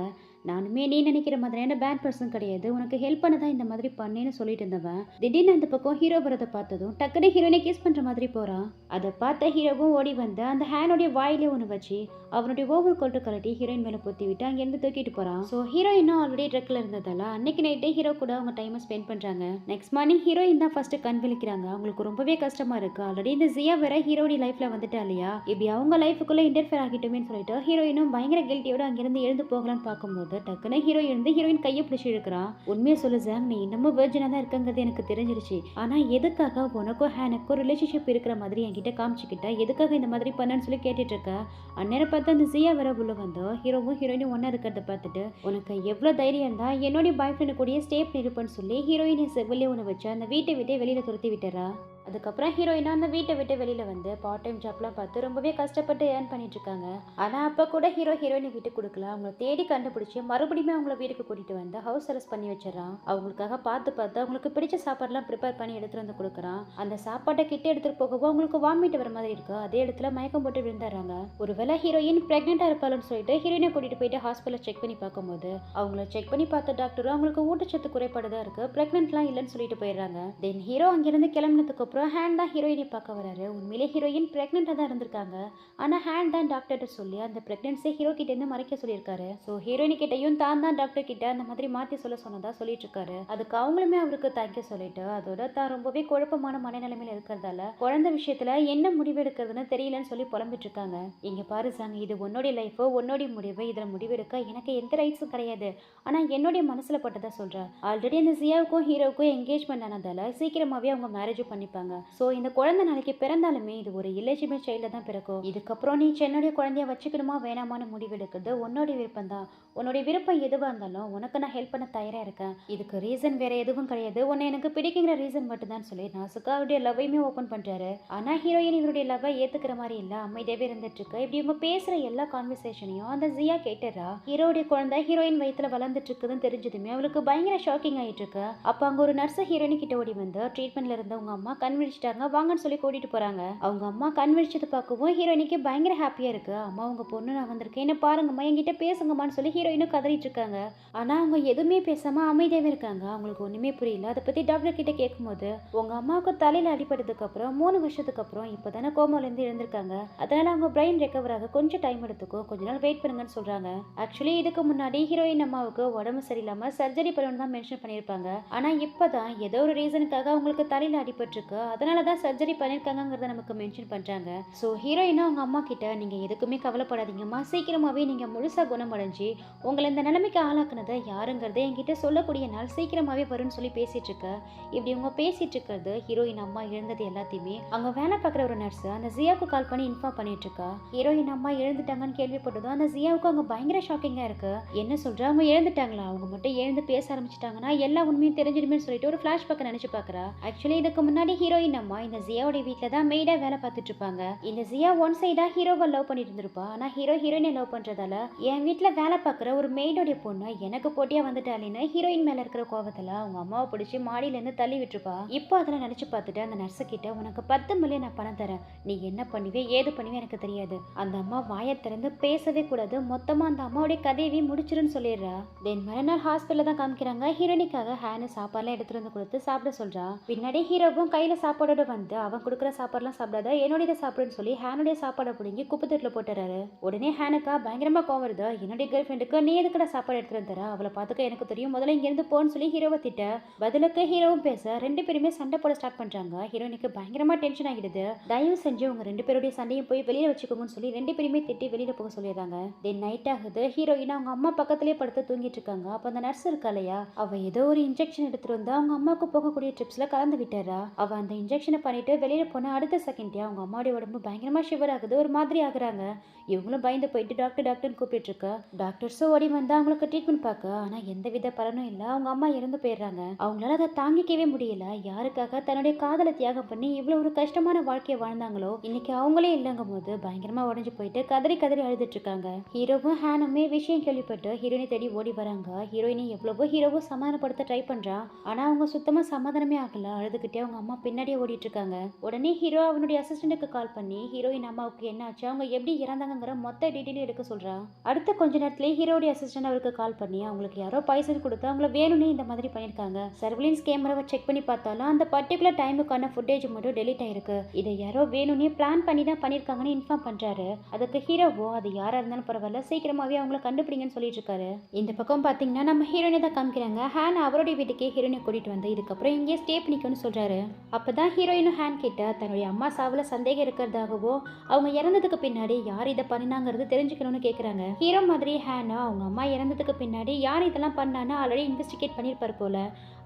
S1: நானுமே நீ நினைக்கிற மாதிரியான பேட் பர்சன் கிடையாது, உனக்கு ஹெல்ப் பண்ண தான் இந்த மாதிரி பண்ணேன்னு சொல்லிட்டு இருந்தவன் திடீர்னு அந்த பக்கம் ஹீரோ வரதை பார்த்ததும் டக்குனு ஹீரோயினை கிஸ் பண்ற மாதிரி போறான். அதை பார்த்த ஹீரோவும் ஓடி வந்து அந்த ஹேனோடைய வாயிலே ஒன்று வச்சு அவனுடைய ஓவர் கோல்ட்டு கலட்டி ஹீரோயின் மேலே பொத்தி விட்டு அங்கேருந்து தூக்கிட்டு போறான். ஸோ ஹீரோயினும் ஆல்ரெடி ட்ரக்ல இருந்ததால அன்னைக்கு நைட்டே ஹீரோ கூட அவங்க டைமை ஸ்பெண்ட் பண்றாங்க. நெக்ஸ்ட் மார்னிங் ஹீரோயின் தான் ஃபர்ஸ்ட் கண் விழிக்கிறாங்க. அவங்களுக்கு ரொம்பவே கஷ்டமா இருக்கு. ஆல்ரெடி இந்த ஜியா வேற ஹீரோடைய லைஃப்ல வந்துட்டா இல்லையா, இப்படி அவங்க லைஃபுக்குள்ள இன்டர்ஃபியர் ஆகிட்டோமேன்னு சொல்லிட்டு ஹீரோயினும் பயங்கர கில்ட்டியோட அங்கிருந்து எழுந்து போகலான்னு பார்க்கும்போது டக்குன்னு ஹீரோ இருந்து ஹீரோயின் கையை பிடிச்சி இழுக்கிறான். உண்மையை சொல்லு ஜாங், நீ இன்னமும் வெர்ஜினா தான் இருக்கங்கிறது எனக்கு தெரிஞ்சிருச்சு. ஆனா எதுக்காக உனக்கும் ஹேனுக்கும் ரிலேஷன்ஷிப் இருக்கிற மாதிரி என்கிட்ட காமிச்சுக்கிட்ட, எதுக்காக இந்த மாதிரி பண்ணன்னு சொல்லி கேட்டுட்டு இருக்க. அந்நேரம் பார்த்து அந்த ஜியா வர உள்ள வந்தோ ஹீரோவும் ஹீரோயினும் ஒன்னா இருக்கிறத பார்த்துட்டு, உனக்கு எவ்வளவு தைரியம் இருந்தா என்னுடைய பாய் ஃப்ரெண்டு கூடயே ஸ்டேப் இருப்பேன்னு சொல்லி ஹீரோயினை செவிலே ஒன்று வச்சு அந்த வீட்டை விட்டே வெளியில துரத்தி விட்டுறா. அதுக்கப்புறம் ஹீரோயினா அந்த வீட்டை விட்டு வெளியில வந்து பார்ட் டைம் ஜாப்லாம் பார்த்து ரொம்பவே கஷ்டப்பட்டு ஏர்ன் பண்ணிட்டு இருக்காங்க. ஆனா அப்ப கூட ஹீரோயினை வீட்டுக்கு கொடுக்கல. அவங்களை தேடி கண்டுபிடிச்சு மறுபடியும் அவங்கள வீட்டுக்கு கூட்டிட்டு வந்து ஹவுஸ் அரெஸ்ட் பண்ணி வச்சிடறான். அவங்களுக்காக பார்த்து அவங்களுக்கு பிடிச்ச சாப்பாடுலாம் ப்ரிப்பேர் பண்ணி எடுத்துட்டு வந்து கொடுக்குறான். அந்த சாப்பாட்டை கிட்ட எடுத்துட்டு போகவும் அவங்களுக்கு வாமிட் வர மாதிரி இருக்கு. அதே இடத்துல மயக்கம் போட்டு விழுந்துடுறாங்க. ஒருவேளை ஹீரோயின் பிரெக்னெண்டா இருப்பாள்னு சொல்லிட்டு ஹீரோயினை கூட்டிட்டு போயிட்டு ஹாஸ்பிட்டல் செக் பண்ணி பார்க்கும்போது அவங்கள செக் பண்ணி பார்த்த டாக்டரும் அவங்களுக்கு ஊட்டச்சத்து குறைபாடுதான் இருக்கு, பிரெக்னென்ட்லாம் இல்லைன்னு சொல்லிட்டு போயிடுறாங்க. தென் ஹீரோ அங்கிருந்து கிளம்பினதுக்கு அப்புறம் ஹேண்ட் தான் ஹீரோயினை பார்க்க வராரு. உண்மையிலே ஹீரோயின் பிரெக்னெண்டா தான் இருந்திருக்காங்க. ஆனா ஹேண்ட் தான் டாக்டர்கிட்ட சொல்லி அந்த பிரெக்னன்சி ஹீரோ கிட்ட இருந்து மறைக்க சொல்லியிருக்காரு. ஸோ ஹீரோயின் கிட்டையும் தான் டாக்டர் கிட்ட அந்த மாதிரி மாத்தி சொன்னதா சொல்லிட்டு இருக்காரு. அதுக்கு அவங்களுமே அவருக்கு தேங்க்யூ சொல்லிட்டு அதோட தான் ரொம்பவே குழப்பமான மனநிலைமையில இருக்கிறதால குழந்தை விஷயத்துல என்ன முடிவு எடுக்கிறதுன்னு தெரியலன்னு சொல்லி புலம்பிட்டு இருக்காங்க. இங்க பாரு சாங், இது உன்னோடைய லைஃப், உன்னோடைய முடிவு, இதுல முடிவெடுக்க எனக்கு எந்த ரைட்ஸும் கிடையாது. ஆனா என்னுடைய மனசுல பட்டதா சொல்றேன். ஆல்ரெடி அந்த ஜியாவுக்கும் ஹீரோவுக்கும் என்கேஜ்மெண்ட் ஆனதால சீக்கிரமாவே அவங்க மேரேஜ் பண்ணிப்பாங்க. ஸோ இந்த குழந்தை நாளைக்கு பிறந்தாலுமே இது ஒரு இல்லெஜிபிள் சைல்ட தான் பிறக்கும். இதுக்கப்புறம் நீ என்னுடைய குழந்தைய வச்சுக்கணுமா வேணாமான்னு முடிவெடுக்கிறது உன்னோடைய விருப்பம் தான். உன்னுடைய விருப்பம் எதுவாக இருந்தாலும் உனக்கு நான் ஹெல்ப் பண்ண தயாரா இருக்கேன். இதுக்கு ரீசன் வேற எதுவும் கிடையாது, உன்னை எனக்கு பிடிக்குங்கிற ரீசன் மட்டும் தான் சொல்லி நாசுக்கா அவருடைய லவ்வையுமே ஓப்பன் பண்றாரு. ஆனா ஹீரோயின் இவருடைய லவ்வை ஏத்துக்கிற மாதிரி இல்ல, அமைதியாவே இருந்துட்டு இருக்கு. இப்படி இவங்க பேசுற எல்லா கான்வர்சேஷனையும் அந்த ஜியா கேட்டுறா. ஹீரோடைய குழந்தை ஹீரோயின் வயித்துல வளர்ந்துட்டு இருக்குதுன்னு தெரிஞ்சதுமே அவளுக்கு பயங்கர ஷாக்கிங் ஆயிட்டு இருக்கு. அப்ப அங்க ஒரு நர்ஸ் ஹீரோயின் கிட்ட ஓடி வந்து ட்ரீட்மெண்ட்ல இருந்த உங்க அம்மா கண் விழிச்சிட்டாங்க வாங்கன்னு சொல்லி கூட்டிட்டு போறாங்க. அவங்க அம்மா கண் விழிச்சது பார்க்கவும் ஹீரோயினுக்கு பயங்கர ஹாப்பியா இருக்கு. அம்மா உங்க பொண்ணு நான் வந்திருக்கேன், என்ன பாருங்கம்மா, என்கிட்ட பேசுங்கம்மான்னு சொல்லி ஹீரோயினும் கதறிட்டு இருக்காங்க. ஆனா அவங்க எதுவுமே பேசாம அமைதியாவே இருக்காங்க. அவங்களுக்கு ஒண்ணுமே புரியல. அதை பத்தி டாக்டர் கிட்ட கேட்கும்போது, உங்க அம்மாவுக்கு தலையில அடிபட்டதுக்கு அப்புறம் 3 வருஷத்துக்கு அப்புறம் இப்பதானே கோமால இருந்து எழுந்திருக்காங்க, அதனால அவங்க பிரெயின் ரெக்கவர் ஆக கொஞ்சம் டைம் எடுத்துக்கும், கொஞ்ச நாள் வெயிட் பண்ணுங்கன்னு சொல்றாங்க. ஆக்சுவலி இதுக்கு முன்னாடி ஹீரோயின் அம்மாவுக்கு உடம்பு சரியில்லாம சர்ஜரி பண்ணணும்னு தான் மென்ஷன் பண்ணியிருப்பாங்க. ஆனா இப்பதான் ஏதோ ஒரு ரீசனுக்காக அவங்களுக்கு தலையில அடிபட்டிருக்கு, அதனாலதான் சர்ஜரி பண்ணிருக்காங்கிறத நமக்கு மென்ஷன் பண்றாங்க. ஸோ ஹீரோயினும் அவங்க அம்மா கிட்ட நீங்க எதுக்குமே கவலைப்படாதீங்கம்மா, சீக்கிரமாவே நீங்க முழுசா குணமடைஞ்சு உங்களை இந்த நிலைமைக்கு ஆளாக்குனதை யாருங்கிறத என்கிட்ட சொல்லக்கூடிய நாள் சீக்கிரமாவே வரும்னு சொல்லி பேசிட்டு இருக்க. இப்படி இவங்க பேசிட்டு இருக்கிறது ஹீரோயின் அம்மா எழுந்தது எல்லாத்தையுமே அங்க வேலை பார்க்குற ஒரு நர்ஸ் அந்த ஜியாவுக்கு கால் பண்ணி இன்ஃபார்ம் பண்ணிட்டு இருக்கா. ஹீரோயின் அம்மா எழுந்துட்டாங்கன்னு கேள்விப்பட்டதும் அந்த ஜியாவுக்கு அவங்க பயங்கர ஷாக்கிங்கா இருக்கு. என்ன சொல்ற, அவங்க எழுந்துட்டாங்களா, அவங்க மட்டும் எழுந்து பேச ஆரம்பிச்சிட்டாங்கன்னா எல்லா உண்மையும் தெரிஞ்சிடுமே சொல்லிட்டு ஒரு ஃபிளாஷ்பேக் நினைச்சு பாக்குறா. ஆக்சுவலி இதுக்கு முன்னாடி ஹீரோயின் அம்மா இந்த ஜியாவுடைய வீட்டுல தான் மெய்டா வேலை பார்த்துட்டு இருப்பாங்க. இந்த ஜியா ஒன் சைடா ஹீரோவை லவ் பண்ணிட்டு இருந்திருப்பா. ஆனா ஹீரோ ஹீரோயினை லவ் பண்றதால என் வீட்டுல வேலை பார்க்குற ஒரு மெய்டோடைய பொண்ணு எனக்கு போட்டியா வந்துட்டாலின்னு ஹீரோயின் மேல இருக்கிற கோவத்துல அவங்க அம்மாவை பிடிச்சி மாடியில இருந்து தள்ளி விட்டுருப்பா. இப்போ அதெல்லாம் நினைச்சு பார்த்துட்டு அந்த நர்ஸு கிட்ட உனக்கு 10 மில்லியன் நான் பணம் தரேன், நீ என்ன பண்ணுவே ஏது பண்ணுவே எனக்கு தெரியாது. அந்த அம்மா வாயை திறந்து பேசவே கூடாது, மொத்தமா அந்த அம்மாவுடைய கதையவே முடிச்சிருன்னு சொல்லிடுறா. தென் மறுநாள் ஹாஸ்பிட்டல்ல தான் காமிக்கிறாங்க. ஹீரோயினுக்காக ஹேனு சாப்பாடுலாம் எடுத்துட்டு வந்து கொடுத்து சாப்பிட சொல்றா. பின்னாடி ஹீரோவும் கையில சாப்பாடோட வந்து அவன் கொடுக்குற சாப்பாடுலாம் சாப்பிடாத என்னுடைய சாப்பிடுன்னு சொல்லி ஹேனுடைய சாப்பாடை பிடிங்கி குப்பத்தட்டுல போட்டுறாரு. உடனே ஹேனுக்கா பயங்கரமா கோவம் வருது. என்னுடைய கேர்ள் ஃப்ரெண்டுக்கு நீ எதுக்கட சாப்பாடு எடுத்துட்டு தர, அவளை பார்த்துக்க எனக்கு தெரியும், முதல்ல இங்க இருந்து போன்னு சொல்லி ஹீரோவை திட்ட. பதிலுக்கு ஹீரோவும் பேச 2 பேருமே சண்டை போட ஸ்டார்ட் பண்றாங்க. ஹீரோயினுக்கு பயங்கரமா டென்ஷன் ஆகிடுது. தயவு செஞ்சு உங்க 2 பேருடைய சண்டையும் போய் வெளியில வச்சுக்கோங்கன்னு சொல்லி 2 பேருமே திட்டி வெளியில போக சொல்லிடுறாங்க. தென் நைட் ஆகுது. ஹீரோயின் அவங்க அம்மா பக்கத்திலே படுத்து தூங்கிட்டு இருக்காங்க. அப்ப அந்த நர்ஸ் இருக்கா இல்லையா, அவ ஏதோ ஒரு இன்ஜெக்ஷன் எடுத்துட்டு வந்து அவங்க அம்மாவுக்கு போகக்கூடிய ட்ரிப்ஸ்ல கலந்து விட்டுறா. அவ அந்த அந்த இன்ஜெக்ஷனை பண்ணிட்டு வெளியில போன அடுத்த செகண்டே அவங்க அம்மாவுடைய உடம்பு பயங்கரமா ஷிவர் ஆகுது, ஒரு மாதிரி ஆகுறாங்க. இவங்களும் பயந்து போயிட்டு டாக்டர் டாக்டர்னு கூப்பிட்டு இருக்க டாக்டர்ஸும் ஓடி வந்து அவங்களுக்கு ட்ரீட்மெண்ட் பார்க்க, ஆனா எந்த வித பலனும் இல்லை. அவங்க அம்மா இறந்து போயிடுறாங்க. அவங்களால அதை தாங்கிக்கவே முடியல. யாருக்காக தன்னுடைய காதலை தியாகம் பண்ணி இவ்வளவு ஒரு கஷ்டமான வாழ்க்கையை வாழ்ந்தாங்களோ இன்னைக்கு அவங்களே இல்லைங்கும் போது பயங்கரமா உடஞ்சு போயிட்டு கதறி கதறி அழுதுட்டு இருக்காங்க. ஹீரோவும் ஹேனுமே விஷயம் கேள்விப்பட்டு ஹீரோயினை தேடி ஓடி வராங்க. ஹீரோயினை எவ்வளவோ ஹீரோவும் சமாதானப்படுத்த ட்ரை பண்றா, ஆனா அவங்க சுத்தமா சமாதானமே ஆகல. அழுதுகிட்டே அவங்க அம்மா பின்னாடியே ஓடிட்டு இருக்காங்க. உடனே ஹீரோ அவனுடைய அசிஸ்டன்ட்டுக்கு கால் பண்ணி ஹீரோயின் அம்மாவுக்கு என்ன ஆச்சு, அவங்க எப்படி இறந்தாங்கிற மொத்த டீட்டெயில் எடுக்க சொல்றா. அடுத்த கொஞ்ச நேரத்திலேயே ஹீரோடைய அசிஸ்டன்ட் அவருக்கு கால் பண்ணி அவங்களுக்கு யாரோ பாய்சன் கொடுத்து அவங்கள வேணும்னே இந்த மாதிரி பண்ணிருக்காங்க. சர்வேலன்ஸ் கேமராவை செக் பண்ணி பார்த்தாலும் அந்த பர்டிகுலர் டைமுக்கான ஃபுட்டேஜ் மட்டும் டெலீட் ஆயிருக்கு. இதை யாரோ வேணும்னே பிளான் பண்ணி தான் பண்ணிருக்காங்கன்னு இன்ஃபார்ம் பண்றாரு. அதுக்கு ஹீரோவோ அது யாரா இருந்தாலும் பரவாயில்ல, சீக்கிரமாவே அவங்கள கண்டுபிடிங்கன்னு சொல்லிட்டு இருக்காரு. இந்த பக்கம் பாத்தீங்கன்னா நம்ம ஹீரோயினை தான் காமிக்கிறாங்க. ஹேன் அவருடைய வீட்டுக்கே ஹீரோயினை கூட்டிட்டு வந்து இதுக்கப்புறம் இங்கே ஸ்டே பண்ணிக்கணும்னு சொல்றாரு. அப்பதான் ஹீரோயினும் ஹேன் கிட்ட தன்னுடைய அம்மா சாவுல சந்தேகம் இருக்கிறதாகவோ அவங்க இறந்ததுக்கு பின்னாடி யார் இதை பண்ணினாங்கிறது தெரிஞ்சுக்கணும்னு கேக்குறாங்க. ஹீரோ மாதிரி ஹேனா அவங்க அம்மா இறந்ததுக்கு பின்னாடி யார் இதெல்லாம் பண்ணான்னு ஆல்ரெடி இன்வெஸ்டிகேட் பண்ணிருப்பாரு போல.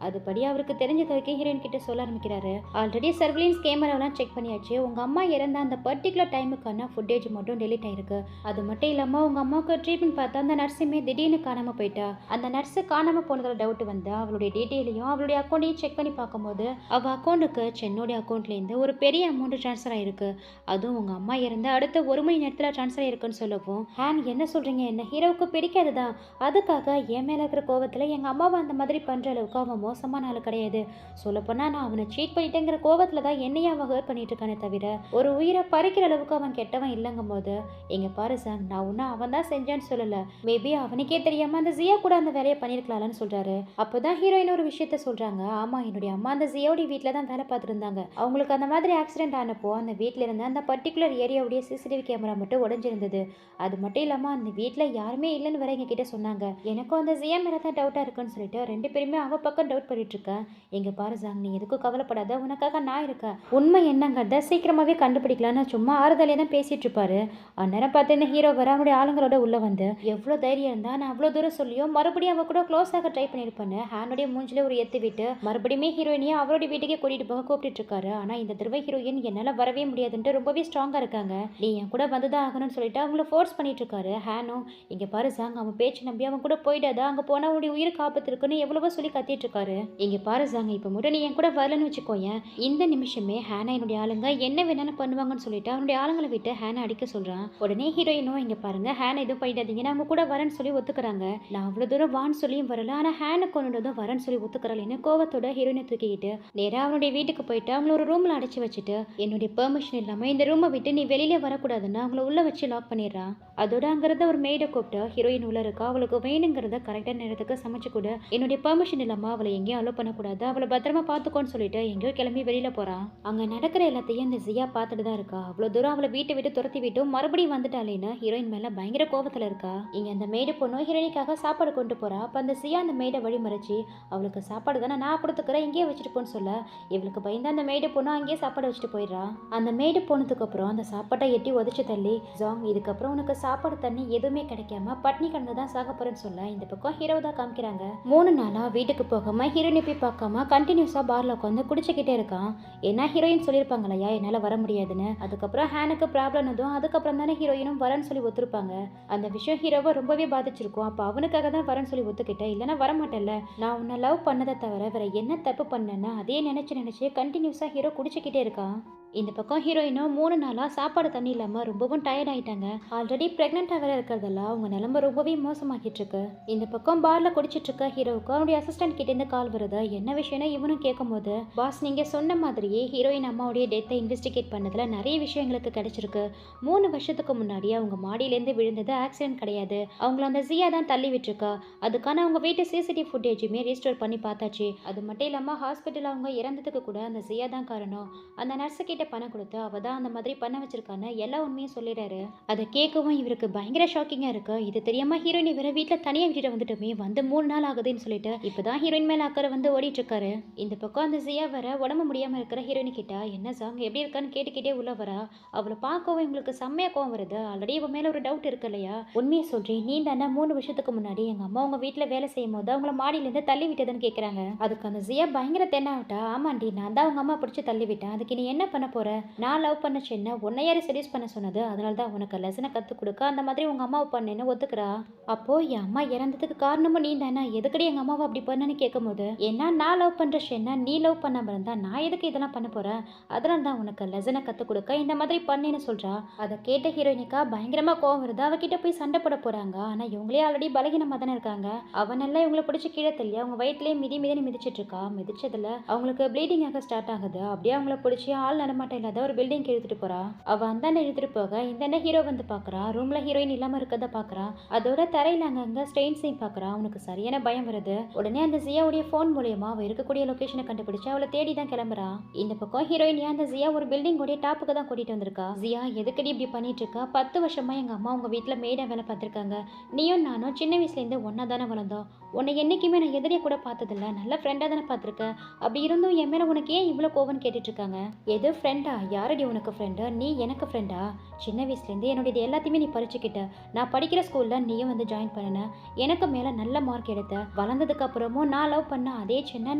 S1: அதுபடி அவருக்கு தெரிஞ்சது வரைக்கும் ஹீரோயின் கிட்ட சொல்ல ஆரம்பிக்கிறாரு. ஆல்ரெடி சர்வேலன்ஸ் கேமராவெல்லாம் செக் பண்ணியாச்சு. உங்க அம்மா இறந்த அந்த பர்டிகுலர் டைமுக்கான ஃபுட்டேஜ் மட்டும் டெலிட் ஆயிருக்கு. அது மட்டும் இல்லாம உங்க அம்மாவுக்கு ட்ரீட்மெண்ட் பார்த்தா அந்த நர்ஸுமே திடீர்னு காணாம போயிட்டா. அந்த நர்ஸு காணாம போனதுல டவுட் வந்து அவளுடைய டீட்டெயிலையும் அவளுடைய அக்கௌண்ட்டையும் செக் பண்ணி பார்க்கும்போது அவ அக்கௌண்ட்டுக்கு சென்னோடைய அக்கௌண்ட்ல இருந்து ஒரு பெரிய அமௌண்ட் ட்ரான்ஸ்ஃபர் ஆயிருக்கு. அதுவும் உங்க அம்மா இறந்த அடுத்த 1 மணி நேரத்துல ட்ரான்ஸ்ஃபர் ஆயிருக்குன்னு சொல்லவும் ஹேன் என்ன சொல்றீங்க, என்ன ஹீரோவுக்கு பிடிக்காதுதான், அதுக்காக என் மேல இருக்கிற கோவத்துல எங்க அம்மாவை அந்த மாதிரி பண்ற அளவுக்கு அவன் மோசமான ஆள் கிடையாது. சொல்லப்போனா நான் அவனை சீட் பண்ணிட்டேங்கிற கோவத்துல தான் என்னையே அவன் ஹர்ட் பண்ணிட்டு இருக்கானே தவிர ஒரு உயிரை பறிக்கிற அளவுக்கு அவன் கெட்டவன் இல்லைங்கும் போது எங்க பாரு சார், நான் ஒன்னும் அவன் தான் செஞ்சான்னு சொல்லல, மேபி அவனுக்கே தெரியாம அந்த ஜியா கூட அந்த வேலையை பண்ணிருக்கலாம்னு சொல்றாரு. அப்பதான் ஹீரோயின் ஒரு விஷயத்த சொல்றாங்க. ஆமா, என்னுடைய அம்மா அந்த ஜியோடைய வீட்டுல தான் வேலை பார்த்துட்டு இருந்தாங்க. அவங்களுக்கு அந்த மாதிரி ஆக்சிடென்ட் ஆனப்போ அந்த வீட்டுல இருந்த அந்த பர்டிகுலர் ஏரியாவுடைய சிசிடிவி கேமரா மட்டும் உடஞ்சிருந்தது. அது மட்டும் இல்லாம அந்த வீட்டுல யாருமே இல்லைன்னு வேற எங்க கிட்ட சொன்னாங்க. எனக்கும் அந்த ஜியா மேல தான் டவுட்டா இருக்குன்னு சொல்லிட்டு 2 பேருமே அவ பக்கம் டவுட் பண்ணிட்டு இருக்கேன். எங்க பாரு ஜாங், நீ எதுக்கும் கவலைப்படாத, உனக்காக நான் இருக்கேன். உண்மை என்னங்கிறத சீக்கிரமாவே கண்டுபிடிக்கலான்னு சும்மா ஆறுதலே தான் பேசிட்டு இருப்பாரு. அந்நேரம் பார்த்து இந்த ஹீரோ வர அவனுடைய ஆளுங்களோட உள்ள வந்து எவ்வளவு தைரியம் இருந்தா நான் அவ்வளவு தூரம் சொல்லியும் மறுபடியும் அவ கூட க்ளோஸ் ஆக ட்ரை பண்ணிருப்பேன்னு ஹேனுடைய மூஞ்சில ஒரு எத்து விட்டு மறுபடியுமே ஹீரோயினியை அவருடைய வீட்டுக்கே கூட்டிட்டு போக கூப்பிட்டு இருக்காரு. ஆனா இந்த தடவை ஹீரோயின் என்னால வரவே முடியாதுன்ட்டு ரொம்பவே ஸ்ட்ராங்கா இருக்காங்க. நீ என் கூட வந்துதான் ஆகணும்னு சொல்லிட்டு அவங்கள ஃபோர்ஸ் பண்ணிட்டு இருக்காரு. ஹேனும் இங்க பாரு ஜாங், அவன் பேச்சு நம்பி அவன் கூட போயிடாத, அங்க போனா அவனுடைய உயிருக்கு ஆபத்து இருக்குன்னு எவ்வளவோ சொல்லி கத்திட்டு இருக்காரு. இங்க பாரு ஜாங், இப்ப மட்டும் நீ என் கூட வரலன்னு வச்சுக்கோயேன், இந்த நிமிஷமே ஹேனா என்னுடைய ஆளுங்க என்ன வேணாலும் பண்ணுவாங்கன்னு சொல்லிட்டு அவனுடைய ஆளுங்களை விட்டு ஹேனை அடிக்க சொல்றான். உடனே ஹீரோயினும் இங்க பாருங்க, ஹேனை எதுவும் பண்ணிடாதீங்க, நான் அவங்க கூட வரேன்னு சொல்லி ஒத்துக்கிறாங்க. நான் அவ்வளவு தூரம் வான்னு சொல்லியும் வரல, ஆனா ஹேனை கொண்டுதான் வரேன்னு சொல்லி ஒத்துக்கிறாள்னு கோவத்தோட ஹீரோயினை தூக்கிக்கிட்டு நேரா அவனுடைய வீட்டுக்கு போயிட்டு அவங்கள ஒரு ரூம்ல அடைச்சு வச்சுட்டு என்னுடைய பெர்மிஷன் இல்லாம இந்த ரூமை விட்டு நீ வெளியில வரக்கூடாதுன்னு அவங்கள உள்ள வச்சு லாக் பண்ணிடுறான். அதோட அங்கிருந்த ஒரு மெய்டை கூப்பிட்டு ஹீரோயின் உள்ள இருக்கா, அவளுக்கு வேணுங்கிறத கரெக்டா நேரத்துக்கு சமைச்சு கொடு, என்னுடைய பெர்மிஷன் இல்லாம அவளை எங்கேயும் அலோ பண்ணக்கூடாது, அவளை பத்திரமா பாத்துக்கோன்னு சொல்லிட்டு எங்கேயோ கிளம்பி வெளியில போறான். அங்க நடக்கிற எல்லாத்தையும் இந்த ஜியா பார்த்துட்டு தான் இருக்கா. அவ்வளவு தூரம் அவளை வீட்டை விட்டு துரத்தி விட்டு மறுபடியும் வந்துட்டாலேன்னு ஹீரோயின் மேல பயங்கர கோபத்துல இருக்கா. இங்க அந்த மேடு பொண்ணு ஹீரோயினிக்காக சாப்பாடு கொண்டு போறா. அப்ப அந்த ஜியா அந்த மேடை வழிமறைச்சு அவளுக்கு சாப்பாடு தானே நான் கொடுத்துக்கிறேன், இங்கேயே வச்சுட்டு போன்னு சொல்ல இவளுக்கு பயந்து அந்த மேடு பொண்ணு அங்கேயே சாப்பாடு வச்சுட்டு போயிடுறா. அந்த மேடு போனதுக்கு அப்புறம் அந்த சாப்பாட்டை எட்டி உதச்சு தள்ளி ஜாங், இதுக்கப்புறம் உனக்கு சாப்பாடு தண்ணி எதுவுமே கிடைக்காம பட்னி கடந்து தான் சாக போறேன்னு சொல்ல இந்த பக்கம் ஹீரோ தான் காமிக்கிறாங்க. 3 நாளா வீட்டுக்கு போகாம ஹீரோயினை போய் பார்க்காம கண்டினியூஸா பார்ல உட்காந்து குடிச்சுக்கிட்டே இருக்கான். ஏன்னா ஹீரோயின் சொல்லியிருப்பாங்க இல்லையா என்னால வர முடியாதுன்னு. அதுக்கப்புறம் ஹேனுக்கு ப்ராப்ளம் எதுவும் அதுக்கப்புறம் தானே ஹீரோயினும் வரேன்னு சொல்லி ஒத்துருப்பாங்க. அந்த விஷயம் ஹீரோவை ரொம்பவே பாதிச்சிருக்கும். அப்போ அவனுக்காக தான் வரேன்னு சொல்லி ஒத்துக்கிட்டேன், இல்லைன்னா வரமாட்டேன்ல, நான் உன்னை லவ் பண்ணதை தவிர வேற என்ன தப்பு பண்ணேன்னா அதே நினைச்சு கண்டினியூஸா ஹீரோ குடிச்சுக்கிட்டே இருக்கான். இந்த பக்கம் ஹீரோயினும் 3 நாளா சாப்பாடு தண்ணி இல்லாம ரொம்பவும் டயர்ட் ஆயிட்டாங்க. ஆல்ரெடி பிரெக்னெண்டா வேற இருக்கிறதால அவங்க நிலைமை ரொம்பவே மோசமாக்கிட்டு இருக்கு. இந்த பக்கம் பார்ல குடிச்சிட்டு இருக்க ஹீரோவுக்கு அவனுடைய அசிஸ்டன்ட் கிட்ட இருந்து கால் வருது. என்ன விஷயம்னு இவனும் கேட்கும் போது, பாஸ் நீங்க சொன்ன மாதிரியே ஹீரோயின் அம்மாவுடைய டெத்தை இன்வெஸ்டிகேட் பண்ணதுல நிறைய விஷயங்களுக்கு கிடைச்சிருக்கு. 3 வருஷத்துக்கு முன்னாடி அவங்க மாடியிலேருந்து விழுந்தது ஆக்சிடென்ட் கிடையாது, அவங்கள அந்த ஜியா தான் தள்ளி விட்டுருக்கா. அதுக்கான அவங்க வீட்டு சிசிடிவி ஃபுட்டேஜுமே ரீஸ்டோர் பண்ணி பார்த்தாச்சு. அது மட்டும் இல்லாம ஹாஸ்பிட்டல் அவங்க இறந்ததுக்கு கூட அந்த ஜியா தான் காரணம். அந்த நர்ஸு கிட்ட கிட்ட பணம் கொடுத்து அவ தான் அந்த மாதிரி பண்ண வச்சிருக்கான்னு எல்லா உண்மையும் சொல்லிடுறாரு. அதை கேட்கவும் இவருக்கு பயங்கர ஷாக்கிங்கா இருக்கு. இது தெரியாம ஹீரோயின் இவரை வீட்டுல தனியா விட்டுட்டு வந்துட்டுமே வந்து 3 நாள் ஆகுதுன்னு சொல்லிட்டு இப்பதான் ஹீரோயின் மேல அக்கறை வந்து ஓடிட்டு இருக்காரு. இந்த பக்கம் அந்த ஜியா வர உடம்பு முடியாம இருக்கிற ஹீரோயின் கிட்ட என்ன சாங் எப்படி இருக்கான்னு கேட்டுக்கிட்டே உள்ள வரா. அவளை பார்க்கவும் இவங்களுக்கு செம்மையா கோவம் வருது. ஆல்ரெடி இவ மேல ஒரு டவுட் இருக்கு இல்லையா. உண்மையை சொல்றேன், நீ தானே 3 வருஷத்துக்கு முன்னாடி எங்க அம்மா உங்க வீட்டுல வேலை செய்யும் போது அவங்கள மாடியில இருந்து தள்ளி விட்டதுன்னு கேக்குறாங்க. அதுக்கு அந்த ஜியா பயங்கர தென்னாவிட்டா, ஆமாண்டி நான் தான் உங்க அம்மா பிடிச்சி தள்ளி விட்டேன், அதுக்கு நீ என்ன பண்ண போற, நான் லவ் பண்ண சின்ன உன்னை யாரு செடியூஸ் பண்ண சொன்னது, அதனால தான் உனக்கு லெசனை கத்து கொடுக்க அந்த மாதிரி உங்க அம்மாவை பண்ணேன்னு ஒத்துக்கிறா. அப்போ என் அம்மா இறந்ததுக்கு காரணமும் நீ தானே, எதுக்கடி எங்க அம்மாவை அப்படி பண்ணன்னு கேட்கும் போது, ஏன்னா நான் லவ் பண்ற சின்ன நீ லவ் பண்ணாம இருந்தா நான் எதுக்கு இதெல்லாம் பண்ண போறேன், அதனால தான் உனக்கு லெசனை கத்து கொடுக்க இந்த மாதிரி பண்ணேன்னு சொல்றா. அதை கேட்ட ஹீரோயினிக்கா பயங்கரமா கோவம் வருது. அவகிட்ட போய் சண்டை போட போறாங்க. ஆனா இவங்களே ஆல்ரெடி பலகீனமா தானே இருக்காங்க. அவனெல்லாம் இவங்களை பிடிச்சி கீழே தள்ளி அவங்க வயிற்றுலேயே மிதின்னு மிதிச்சிட்டு இருக்கா. மிதிச்சதுல அவங்களுக்கு ப்ளீடிங் ஆக ஸ்டார்ட் ஆகுது. அப்படியே அவங்கள பிடிச்சி ஆள் நடமாட்டம் இல்லாத ஒரு பில்டிங் இழுத்துட்டு போறா. அவ அந்த இழுத்துட்டு போக இந்த ஹீரோ வந்து பாக்குறா. ரூம்ல ஹீரோயின் இல்லாம இருக்கத பாக்குறா. அதோட தரையில அங்கங்க ஸ்ட்ரெயின்ஸையும் பாக்குறா. அவனுக்கு சரியான பயம் வருது. உடனே அந்த ஜியாவுடைய போன் மூலியமா அவ இருக்கக்கூடிய லொகேஷனை கண்டுபிடிச்சு அவளை தேடி தான் கிளம்புறா. இந்த பக்கம் ஹீரோயின் அந்த ஜியா ஒரு பில்டிங் உடைய டாப்புக்கு தான் கூட்டிட்டு வந்திருக்கா. ஜியா எதுக்கடி இப்படி பண்ணிட்டு இருக்கா, 10 வருஷமா எங்க அம்மா உங்க வீட்டுல மேடா வேலை பார்த்திருக்காங்க, நீயும் நானும் சின்ன வயசுல இருந்து ஒன்னா தானே வளர்ந்தோம், உன்னை என்னைக்குமே நான் எதிரியை கூட பார்த்ததில்ல, நல்ல ஃப்ரெண்டா தானே பார்த்துருக்க, அப்படி இருந்தும் என் மேல உனக்கு ஏன் இவ்வளோ கோவம்னு கேட்டுட்டு இருக்காங்க. எது ஃப்ரெண்டா, யாரடி உனக்கு ஃப்ரெண்டு, நீ எனக்கு ஃப்ரெண்டா, சின்ன வயசுலேருந்து என்னுடைய எல்லாத்தையுமே நீ பறிச்சுக்கிட்ட, நான் படிக்கிற ஸ்கூல்ல நீயும் வந்து ஜாயின் பண்ண, எனக்கு மேல நல்ல மார்க் எடுத்த, வளர்ந்ததுக்கு அப்புறமும் நான் லவ் பண்ண அதே சின்ன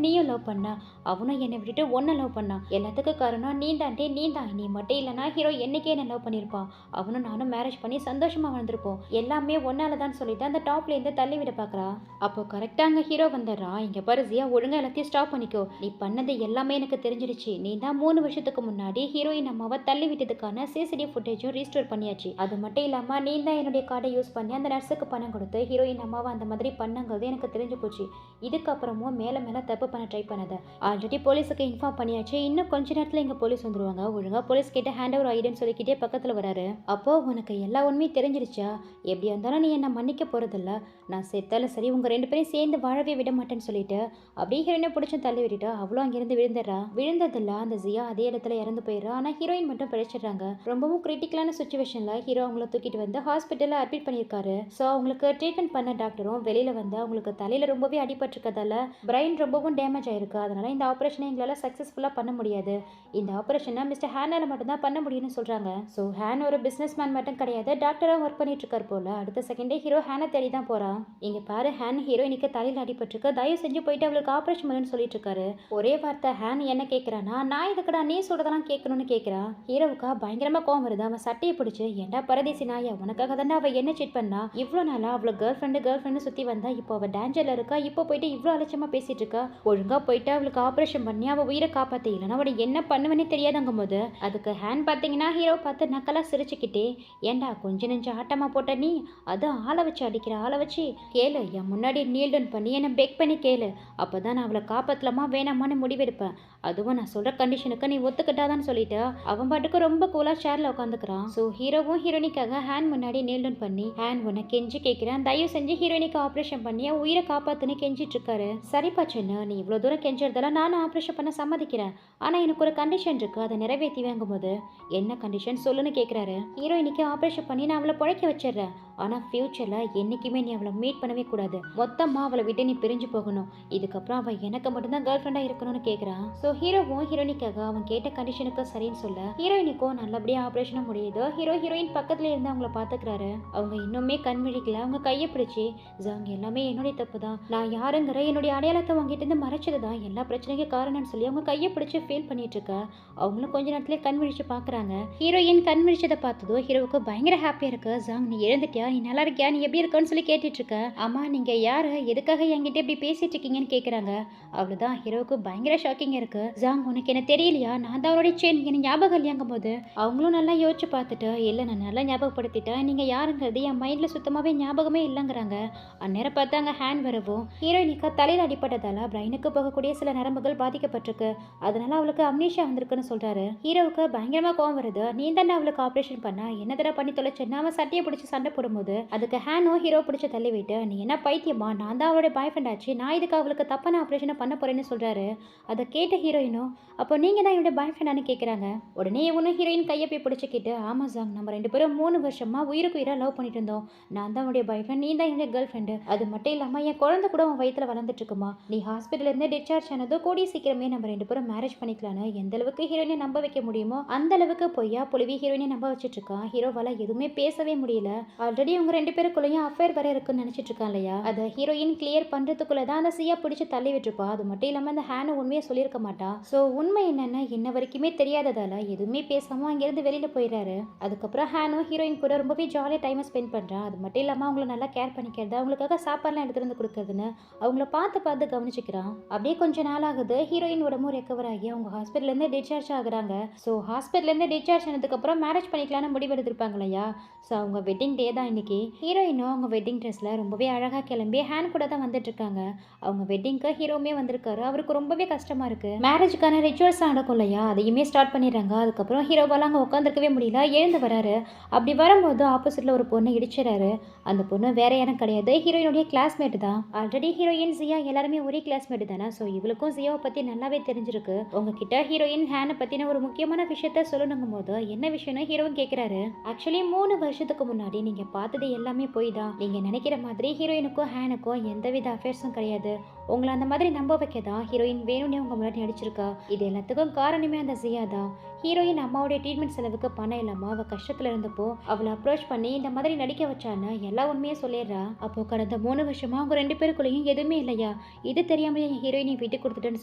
S1: நீயும் லவ் பண்ண, அவனும் என்னை விட்டுட்டு ஒன்ன லவ் பண்ணான், எல்லாத்துக்கும் காரணம் நீ தாண்டே, நீ தான், நீ மட்டும் இல்லைனா ஹீரோ என்னைக்கே என்ன லவ் பண்ணியிருப்பான், அவனும் நானும் மேரேஜ் பண்ணி சந்தோஷமா வாழ்ந்திருப்போம், எல்லாமே ஒன்னால தான் சொல்லிட்டு அந்த டாப்ல இருந்து தள்ளி விட பாக்குறா. அப்போ கரெக்டா அங்க ஹீரோ வந்துடுறான். இங்க பாரு ஜியா, ஒழுங்கா எல்லாத்தையும் ஸ்டாப் பண்ணிக்கோ, நீ பண்ணது எல்லாமே எனக்கு தெரிஞ்சிடுச்சு, நீ தான் 3 வருஷத்துக்கு முன்னாடி ஹீரோயின் அம்மாவை தள்ளி விட்டதுக்கான சிசிடிவி ஃபுட்டேஜும் ரீஸ்டோர் பண்ணியாச்சு, அது மட்டும் இல்லாம நீ தான் என்னுடைய கார்டை யூஸ் பண்ணி அந்த நர்ஸுக்கு பணம் கொடுத்து ஹீரோயின் அம்மாவை அந்த மாதிரி பண்ணங்கிறது எனக்கு தெரிஞ்சு போச்சு, இதுக்கப்புறமும் மேல மேல தப்பு பண்ண ட்ரை பண்ணாத, ஆல்ரெடி போலீஸுக்கு இன்ஃபார்ம் பண்ணியாச்சு, இன்னும் கொஞ்ச நேரத்துல இங்க போலீஸ் வந்துருவாங்க, ஒழுங்கா போலீஸ் கிட்ட ஹேண்ட் ஓவர் ஆயிடுன்னு சொல்லிக்கிட்டே பக்கத்துல வராரு. அப்போ உனக்கு எல்லா உண்மையும் தெரிஞ்சிருச்சா, எப்படி இருந்தாலும் நீ என்ன மன்னிக்க போறதில்ல, நான் செத்தாலும் சரி உங்க 2 பேரையும் சேர்ந்து வாழவே விட மாட்டேன்னு சொல்லிட்டு அப்படியே ஹீரோயினை பிடிச்சும் தள்ளி விட்டுட்டு அவளும் அங்கிருந்து விழுந்துடுறா. விழுந்ததில்ல அந்த ஜியா அதே இடத்துல இறந்து போயிடுறா. ஆனா ஹீரோயின் மட்டும் பிழைச்சிடுறாங்க. ரொம்பவும் கிரிட்டிக்கலான சுச்சுவேஷன்ல ஹீரோ அவங்கள தூக்கிட்டு வந்து ஹாஸ்பிட்டல்ல அட்மிட் பண்ணியிருக்காரு. ஸோ அவங்களுக்கு ட்ரீட்மெண்ட் பண்ண டாக்டரும் வெளியில வந்து அவங்களுக்கு தலையில ரொம்பவே அடிபட்டிருக்கதால பிரைன் ரொம்பவும் டேமேஜ் ஆயிருக்கு, அதனால இந்த ஆப்ரேஷனை எங்களால சக்சஸ்ஃபுல்லா பண்ண முடியாது, இந்த ஆப்ரேஷனை மிஸ்டர் ஹேனால மட்டும் தான் பண்ண முடியும்னு சொல்றாங்க. ஸோ ஹேன் ஒரு பிசினஸ் மேன் மட்டும் கிடையாது, டாக்டரா ஒர்க் பண்ணிட்டு இருக்காரு போல. அடுத்த செகண்டே ஹீரோ ஹேனை தேடி தான் போறான். இங்க பாரு ஹேன், ஹீரோயினுக்கு தலையில அடிபட்டிருக்கு, தயவு செஞ்சு போயிட்டு அவளுக்கு ஆப்ரேஷன் பண்ணுன்னு சொல்லிட்டு இருக்காரு. ஒரே வார்த்தை ஹேன் என்ன கேட்கிறானா, நான் இதுக்கடா நீ சொல்றதெல்லாம் கேட்கணும்னு கேட்கிறான். ஹீரோவுக்கா பயங்கரமா கோவம் வருது. அவன் சட்டையை பிடிச்சு, ஏண்டா பரதேசி நாயா, உனக்காக தானே அவ என்ன சீட் பண்ணா, இவ்வளோ நாளா அவளை கேர்ள் ஃப்ரெண்டு சுத்தி வந்தா, இப்போ அவ டேஞ்சர்ல இருக்கா, இப்போ போயிட்டு இவ்வளோ அலட்சமா பேசிட்டு இருக்கா, ஒழுங்கா போயிட்டு அவளுக்கு ஆப்ரேஷன் பண்ணி அவ உயிரை காப்பாத்த, இல்லைன்னா அவளை என்ன பண்ணுவேன்னே தெரியாதங்கும் போது அதுக்கு ஹேன் பாத்தீங்கன்னா ஹீரோ பார்த்து நக்கலா சிரிச்சுக்கிட்டே, ஏண்டா கொஞ்ச நெஞ்சு ஆட்டமா போட்ட நீ, அது ஆளை வச்சு அடிக்கிற, ஆளை வச்சு கேளு, என் முன்னாடி நீல் டவுன் பண்ணி என்னை பெக் பண்ணி கேளு, அப்போதான் நான் அவளை காப்பாற்றலாமா வேணாமான்னு முடிவெடுப்பேன், அதுவும் நான் சொல்ற கண்டிஷனுக்கு நீ ஒத்துக்கிட்டாதான்னு சொல்லிட்டு அவன் பாட்டுக்கு ரொம்ப கூலா சேர்ல உட்காந்துக்கிறான். ஸோ ஹீரோவும் ஹீரோயினிக்காக ஹேண்ட் முன்னாடி நீல் டவுன் பண்ணி, ஹேண்ட் உன்னை கெஞ்சி கேட்கிறேன், தயவு செஞ்சு ஹீரோயினிக்கு ஆப்ரேஷன் பண்ணி உயிரை காப்பாத்துன்னு கெஞ்சிட்டு இருக்காரு. சரிப்பா சின்ன, நீ இவ்வளோ தூரம் கெஞ்சறதால நானும் ஆப்ரேஷன் பண்ண சம்மதிக்கிறேன், ஆனா எனக்கு ஒரு கண்டிஷன் இருக்கு, அதை நிறைவேற்றி வாங்கும் போது என்ன கண்டிஷன் சொல்லுன்னு கேட்கிறாரு. ஹீரோயினிக்கு ஆப்ரேஷன் பண்ணி நான் அவளை பிழைக்க வச்சிடுறேன், ஆனா ஃபியூச்சர்ல என்னைக்குமே நீ அவளை மீட் பண்ணவே கூடாது, மொத்தமா அவளை விட்டு நீ பிரிஞ்சு போகணும், இதுக்கப்புறம் அவ எனக்கு மட்டும்தான் கேர்ள் ஃப்ரெண்டா இருக்கணும்னு கேட்கிறான். ஸோ ஹீரோவும் ஹீரோயினிக்காக அவன் கேட்ட கண்டிஷனுக்கு சரின்னு சொல்ல ஹீரோயினுக்கும் நல்லபடியா ஆப்ரேஷனும் முடியுது. ஹீரோயின் பக்கத்துல இருந்து அவங்கள பாத்துக்கிறாரு. அவங்க இன்னுமே கண் விழிக்கல. அவங்க கையை பிடிச்சி, ஜாங் எல்லாமே என்னுடைய தப்பு தான், நான் யாருங்கிற என்னுடைய அடையாளத்தை வாங்கிட்டு இருந்து மறைச்சது தான் எல்லா பிரச்சனைக்கும் காரணம்னு சொல்லி அவங்க கையை பிடிச்சி ஃபீல் பண்ணிட்டு இருக்க. அவங்களும் கொஞ்ச நேரத்துல கண் விழிச்சு பாக்குறாங்க. ஹீரோயின் கண் விழிச்சதை பார்த்ததோ ஹீரோவுக்கு பயங்கர ஹாப்பியா இருக்கு. ஜாங் நீ எழுந்துட்டியா, நீ நல்லா இருக்கியா, நீ எப்படி இருக்கன்னு சொல்லி கேட்டுட்டு இருக்க. ஆமா நீங்க யாரு, எதுக்காக என்கிட்ட இப்படி பேசிட்டு இருக்கீங்கன்னு கேக்குறாங்க. அவ்வளவுதான் ஹீரோவுக்கு பயங்கர ஷாக்கிங் இருக்கு. ஜாங் உனக்கு என்ன தெரியலையா, நான் தான் அவருடைய செயின், எனக்கு ஞாபகம் இல்லையாங்கும் போது அவங்களும் நல்லா யோசிச்சு பார்த்துட்டு, இல்லை நான் நல்லா ஞாபகப்படுத்திட்டேன், நீங்க யாருங்கிறது என் மைண்ட்ல சுத்தமாவே ஞாபகமே இல்லைங்கிறாங்க. அந்நேரம் பார்த்து அங்க ஹேண்ட் வரவும் ஹீரோயினுக்கு தலையில் அடிப்பட்டதால பிரைனுக்கு போகக்கூடிய சில நரம்புகள் பாதிக்கப்பட்டிருக்கு, அதனால அவளுக்கு அம்னீஷியா வந்திருக்குன்னு சொல்றாரு. ஹீரோவுக்கு பயங்கரமா கோவம் வருது. நீ தானே அவளுக்கு ஆப்ரேஷன் பண்ண, என்ன தடவை பண்ணி தொலைச்சேன்னு அவன் சட்டையை பிடிச்சி சண்டை போடும்போது வரும்போது அதுக்கு ஹேனோ ஹீரோ பிடிச்ச தள்ளி விட்டு, நீ என்ன பைத்தியமா, நான் தான் அவளுடைய பாய் ஃப்ரெண்ட் ஆச்சு, நான் இதுக்கு அவளுக்கு தப்பான ஆப்ரேஷனை பண்ண போறேன்னு சொல்றாரு. அதை கேட்ட ஹீரோயினும், அப்போ நீங்க தான் என்னுடைய பாய் ஃப்ரெண்டானு கேட்குறாங்க. உடனே இவனும் ஹீரோயின் கையை போய் பிடிச்சிக்கிட்டு, ஆமா சாங், நம்ம 2 பேரும் 3 வருஷமா உயிருக்கு உயிராக லவ் பண்ணிட்டு இருந்தோம். நான் தான் உன்னுடைய பாய் ஃப்ரெண்ட், நீ தான் என்னுடைய கேர்ள் ஃப்ரெண்டு. அது மட்டும் இல்லாமல் என் குழந்தை கூட உன் வயிற்றுல வளர்ந்துட்டு இருக்குமா. நீ ஹாஸ்பிட்டலேருந்து டிஸ்சார்ஜ் ஆனதோ கூடிய சீக்கிரமே நம்ம 2 பேரும் மேரேஜ் பண்ணிக்கலான்னு எந்த அளவுக்கு ஹீரோயினை நம்ப வைக்க முடியுமோ அந்த அளவுக்கு பொய்யா புழுவி ஹீரோயினை நம்ப வச்சுட்டு இருக்கான். ஹீரோவால எதுவுமே பேசவே முடியல. ஆல்ரெடி அவங்க 2 பேருக்குள்ளேயும் அஃபேர் வர இருக்குன்னு நினைச்சிட்டு இருக்கான் இல்லையா. அதை ஹீரோயின் கிளியர் பண்றதுக்குள்ள தான் அந்த சியா பிடிச்சி தள்ளி விட்டுருப்பா. அது மட்டும் இல்லாமல் அந்த ஹேனை உண்மையை சொல்லியிருக்க மாட்டா. ஸோ உண்மை என்னன்னு இன்ன வரைக்குமே தெரியாததால எதுவுமே பேசாம அங்கிருந்து வெளியில போயிடுறாரு. அதுக்கப்புறம் ஹேனும் ஹீரோயின் கூட ரொம்பவே ஜாலியாக டைமை ஸ்பெண்ட் பண்றான். அது மட்டும் இல்லாமல் அவங்கள நல்லா கேர் பண்ணிக்கிறது, அவங்களுக்காக சாப்பாடுலாம் எடுத்துட்டு வந்து கொடுக்கறதுன்னு அவங்கள பார்த்து கவனிச்சுக்கிறான். அப்படியே கொஞ்ச நாள் ஆகுது. ஹீரோயின் உடம்பு ரெக்கவர் ஆகி அவங்க ஹாஸ்பிட்டல்லேருந்து டிஸ்சார்ஜ் ஆகுறாங்க. ஸோ ஹாஸ்பிட்டல்லேருந்து டிஸ்சார்ஜ் ஆனதுக்கப்புறம் மேரேஜ் பண்ணிக்கலான்னு முடிவு எடுத்திருப்பாங்க இல்லையா. ஸோ அவங்க வெட்டிங் டே தான் இன்னைக்கு. ஹீரோயினும் அவங்க வெட்டிங் ட்ரெஸ்ல ரொம்பவே அழகாக கிளம்பி ஹேன் கூட தான் வந்துட்டு இருக்காங்க. அவங்க வெட்டிங்க்கு ஹீரோவுமே வந்திருக்காரு. அவருக்கு ரொம்பவே கஷ்டமா இருக்கு. மேரேஜுக்கான ரிச்சுவல்ஸ் நடக்கும் இல்லையா, அதையுமே ஸ்டார்ட் பண்ணிடுறாங்க. அதுக்கப்புறம் ஹீரோவால் அங்கே உட்காந்துருக்கவே முடியல, எழுந்து வராரு. அப்படி வரும்போது ஆப்போசிட்ல ஒரு பொண்ணை இடிச்சிடறாரு. அந்த பொண்ணு வேற யாரும் கிடையாது, ஹீரோயினுடைய கிளாஸ்மேட் தான். ஆல்ரெடி ஹீரோயின் ஜியா எல்லாருமே ஒரே கிளாஸ்மேட் தானே. ஸோ இவளுக்கும் ஜியாவை பத்தி நல்லாவே தெரிஞ்சிருக்கு. உங்ககிட்ட ஹீரோயின் ஹேனை பத்தின ஒரு முக்கியமான விஷயத்த சொல்லணுங்கும் போது என்ன விஷயம்னு ஹீரோவும் கேட்கிறாரு. ஆக்சுவலி 3 வருஷத்துக்கு முன்னாடி நீங்க பார்த்தது எல்லாமே போய் தான். நீங்க நினைக்கிற மாதிரி ஹீரோயினுக்கும் ஹேனுக்கும் எந்தவித அஃபேர்ஸும் கிடையாது. உங்களை அந்த மாதிரி நம்ப வைக்க தான் ஹீரோயின் வேணும்னே உங்க முன்னாடி நடிச்சிருக்கா. இது எல்லாத்துக்கும் காரணமே அந்த ஜியா தான். ஹீரோயின் அம்மாவுடைய ட்ரீட்மெண்ட் செலவுக்கு பணம் இல்லாம அவ கஷ்டத்துல இருந்தப்போ அவளை அப்ரோச் பண்ணி இந்த மாதிரி நடிக்க வச்சான்னு எல்லா உண்மையே சொல்லிடுறா. அப்போ கடந்த 3 வருஷமா அவங்க 2 பேருக்குள்ளேயும் எதுவுமே இல்லையா. இது தெரியாம என் ஹீரோயினை விட்டு கொடுத்துட்டேன்னு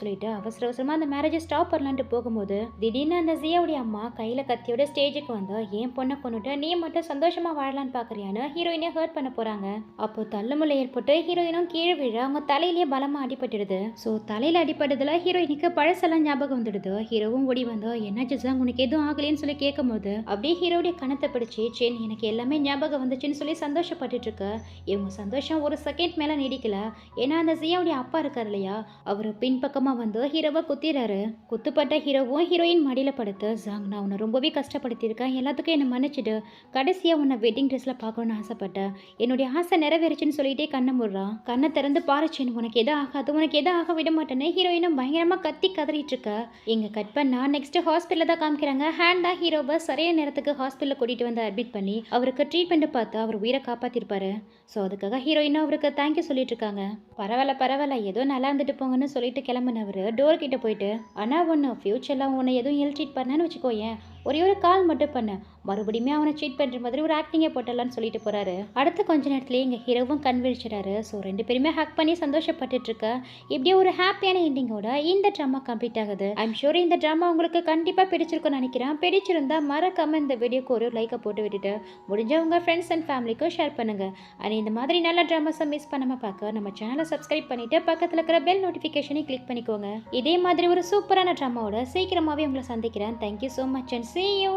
S1: சொல்லிட்டு அவசரமா அந்த மேரேஜை ஸ்டாப் பண்ணலான்ட்டு போகும்போது திடீர்னு அந்த ஜியாவுடைய அம்மா கையில கத்தியோட ஸ்டேஜுக்கு வந்து என் பொண்ணை கொண்டுட்டு நீ மட்டும் சந்தோஷமா வாழலான்னு பாக்குறியான்னு ஹீரோயினை ஹர்ட் பண்ண போறாங்க. அப்போ தள்ளுமுள்ள ஏற்பட்டு ஹீரோயினும் கீழே விழ அவங்க தலையிலேயே பலமா அடிபட்டுடுது. ஸோ தலையில அடிபட்டதுல ஹீரோயினுக்கு பழசெல்லாம் ஞாபகம் வந்துடுது. ஹீரோவும் ஓடி வந்து என்னாச்சு சாங், உனக்கு எதுவும் ஆகலைன்னு சொல்லி கேட்கும் போது அப்படியே ஹீரோடைய கணத்தை பிடிச்சி சேன் எனக்கு எல்லாமே ஞாபகம் வந்துச்சுன்னு சொல்லி சந்தோஷப்பட்டுட்டு இருக்க. இவங்க சந்தோஷம் ஒரு செகண்ட் மேல நீடிக்கல. ஏன்னா அந்த ஜியாவுடைய அப்பா இருக்காரு இல்லையா, அவரு பின்பக்கமா வந்து ஹீரோவை குத்திடுறாரு. குத்துப்பட்ட ஹீரோவும் ஹீரோயின் மடியில படுத்து, ஜாங் நான் உன்னை ரொம்பவே கஷ்டப்படுத்தியிருக்கேன், எல்லாத்துக்கும் என்னை மன்னிச்சிடு, கடைசியா உன்னை வெட்டிங் ட்ரெஸ்ல பார்க்கணும்னு ஆசைப்பட்டேன், என்னுடைய ஆசை நிறைவேறுச்சுன்னு சொல்லிட்டே கண்ணை மூடுறான். கண்ணை திறந்து பாருச்சேன், உனக்கு எதோ ஆகாது, உனக்கு எதோ ஆக விட மாட்டேன்னு ஹீரோயினும் பயங்கரமா கத்தி கதறிட்டு இருக்க. இங்க கட் பண்ணா நெக்ஸ்ட் ஹாஸ்பிட்டல் தான் காமிக்கிறாங்க. ஹேண்ட் தான் ஹீரோவை சரியான நேரத்துக்கு ஹாஸ்பிட்டலில் கூட்டிட்டு வந்து அட்மிட் பண்ணி அவருக்கு ட்ரீட்மெண்ட் பார்த்து அவர் உயிரை காப்பாத்திருப்பாரு. ஸோ அதுக்காக ஹீரோயினும் அவருக்கு தேங்க்யூ சொல்லிட்டு இருக்காங்க. பரவாயில்ல ஏதோ நல்லா இருந்துட்டு போங்கன்னு சொல்லிட்டு கிளம்பினவர் டோர் கிட்ட போயிட்டு, ஆனா ஒன்று ஃபியூச்சர்ல உன்னை எதுவும் இல் ட்ரீட் பண்ணான்னு வச்சுக்கோயேன், ஒரே ஒரு கால் மட்டும் பண்ண, மறுபடியுமே அவனை சீட் பண்ணுற மாதிரி ஒரு ஆக்டிங்கே போட்டலான்னு சொல்லிட்டு போறாரு. அடுத்த கொஞ்ச நேரத்துலேயே எங்கள் ஹீரோவும் கண் விழிச்சிடாரு. ஸோ 2 பேருமே ஹக் பண்ணி சந்தோஷப்பட்டுட்டு இருக்க. இப்படியே ஒரு ஹாப்பியான எண்டிங்கோட இந்த ட்ராமா கம்ப்ளீட் ஆகுது. ஐம் ஷூர் இந்த ட்ராமா உங்களுக்கு கண்டிப்பாக பிடிச்சிருக்கும்னு நினைக்கிறேன். பிடிச்சிருந்தா மறக்காம இந்த வீடியோக்கு ஒரு லைக்கை போட்டு விட்டுட்டு முடிஞ்சவங்க ஃப்ரெண்ட்ஸ் அண்ட் ஃபேமிலிக்கும் ஷேர் பண்ணுங்க. அண்ட் இந்த மாதிரி நல்ல ட்ராமாஸை மிஸ் பண்ணாமல் பார்க்க நம்ம சேனலை சப்ஸ்கிரைப் பண்ணிட்டு பக்கத்தில் இருக்கிற பெல் நோட்டிஃபிகேஷனை கிளிக் பண்ணிக்கோங்க. இதே மாதிரி ஒரு சூப்பரான ட்ராமாவோட சீக்கிரமாகவே உங்களை சந்திக்கிறேன். Thank you so much and see you.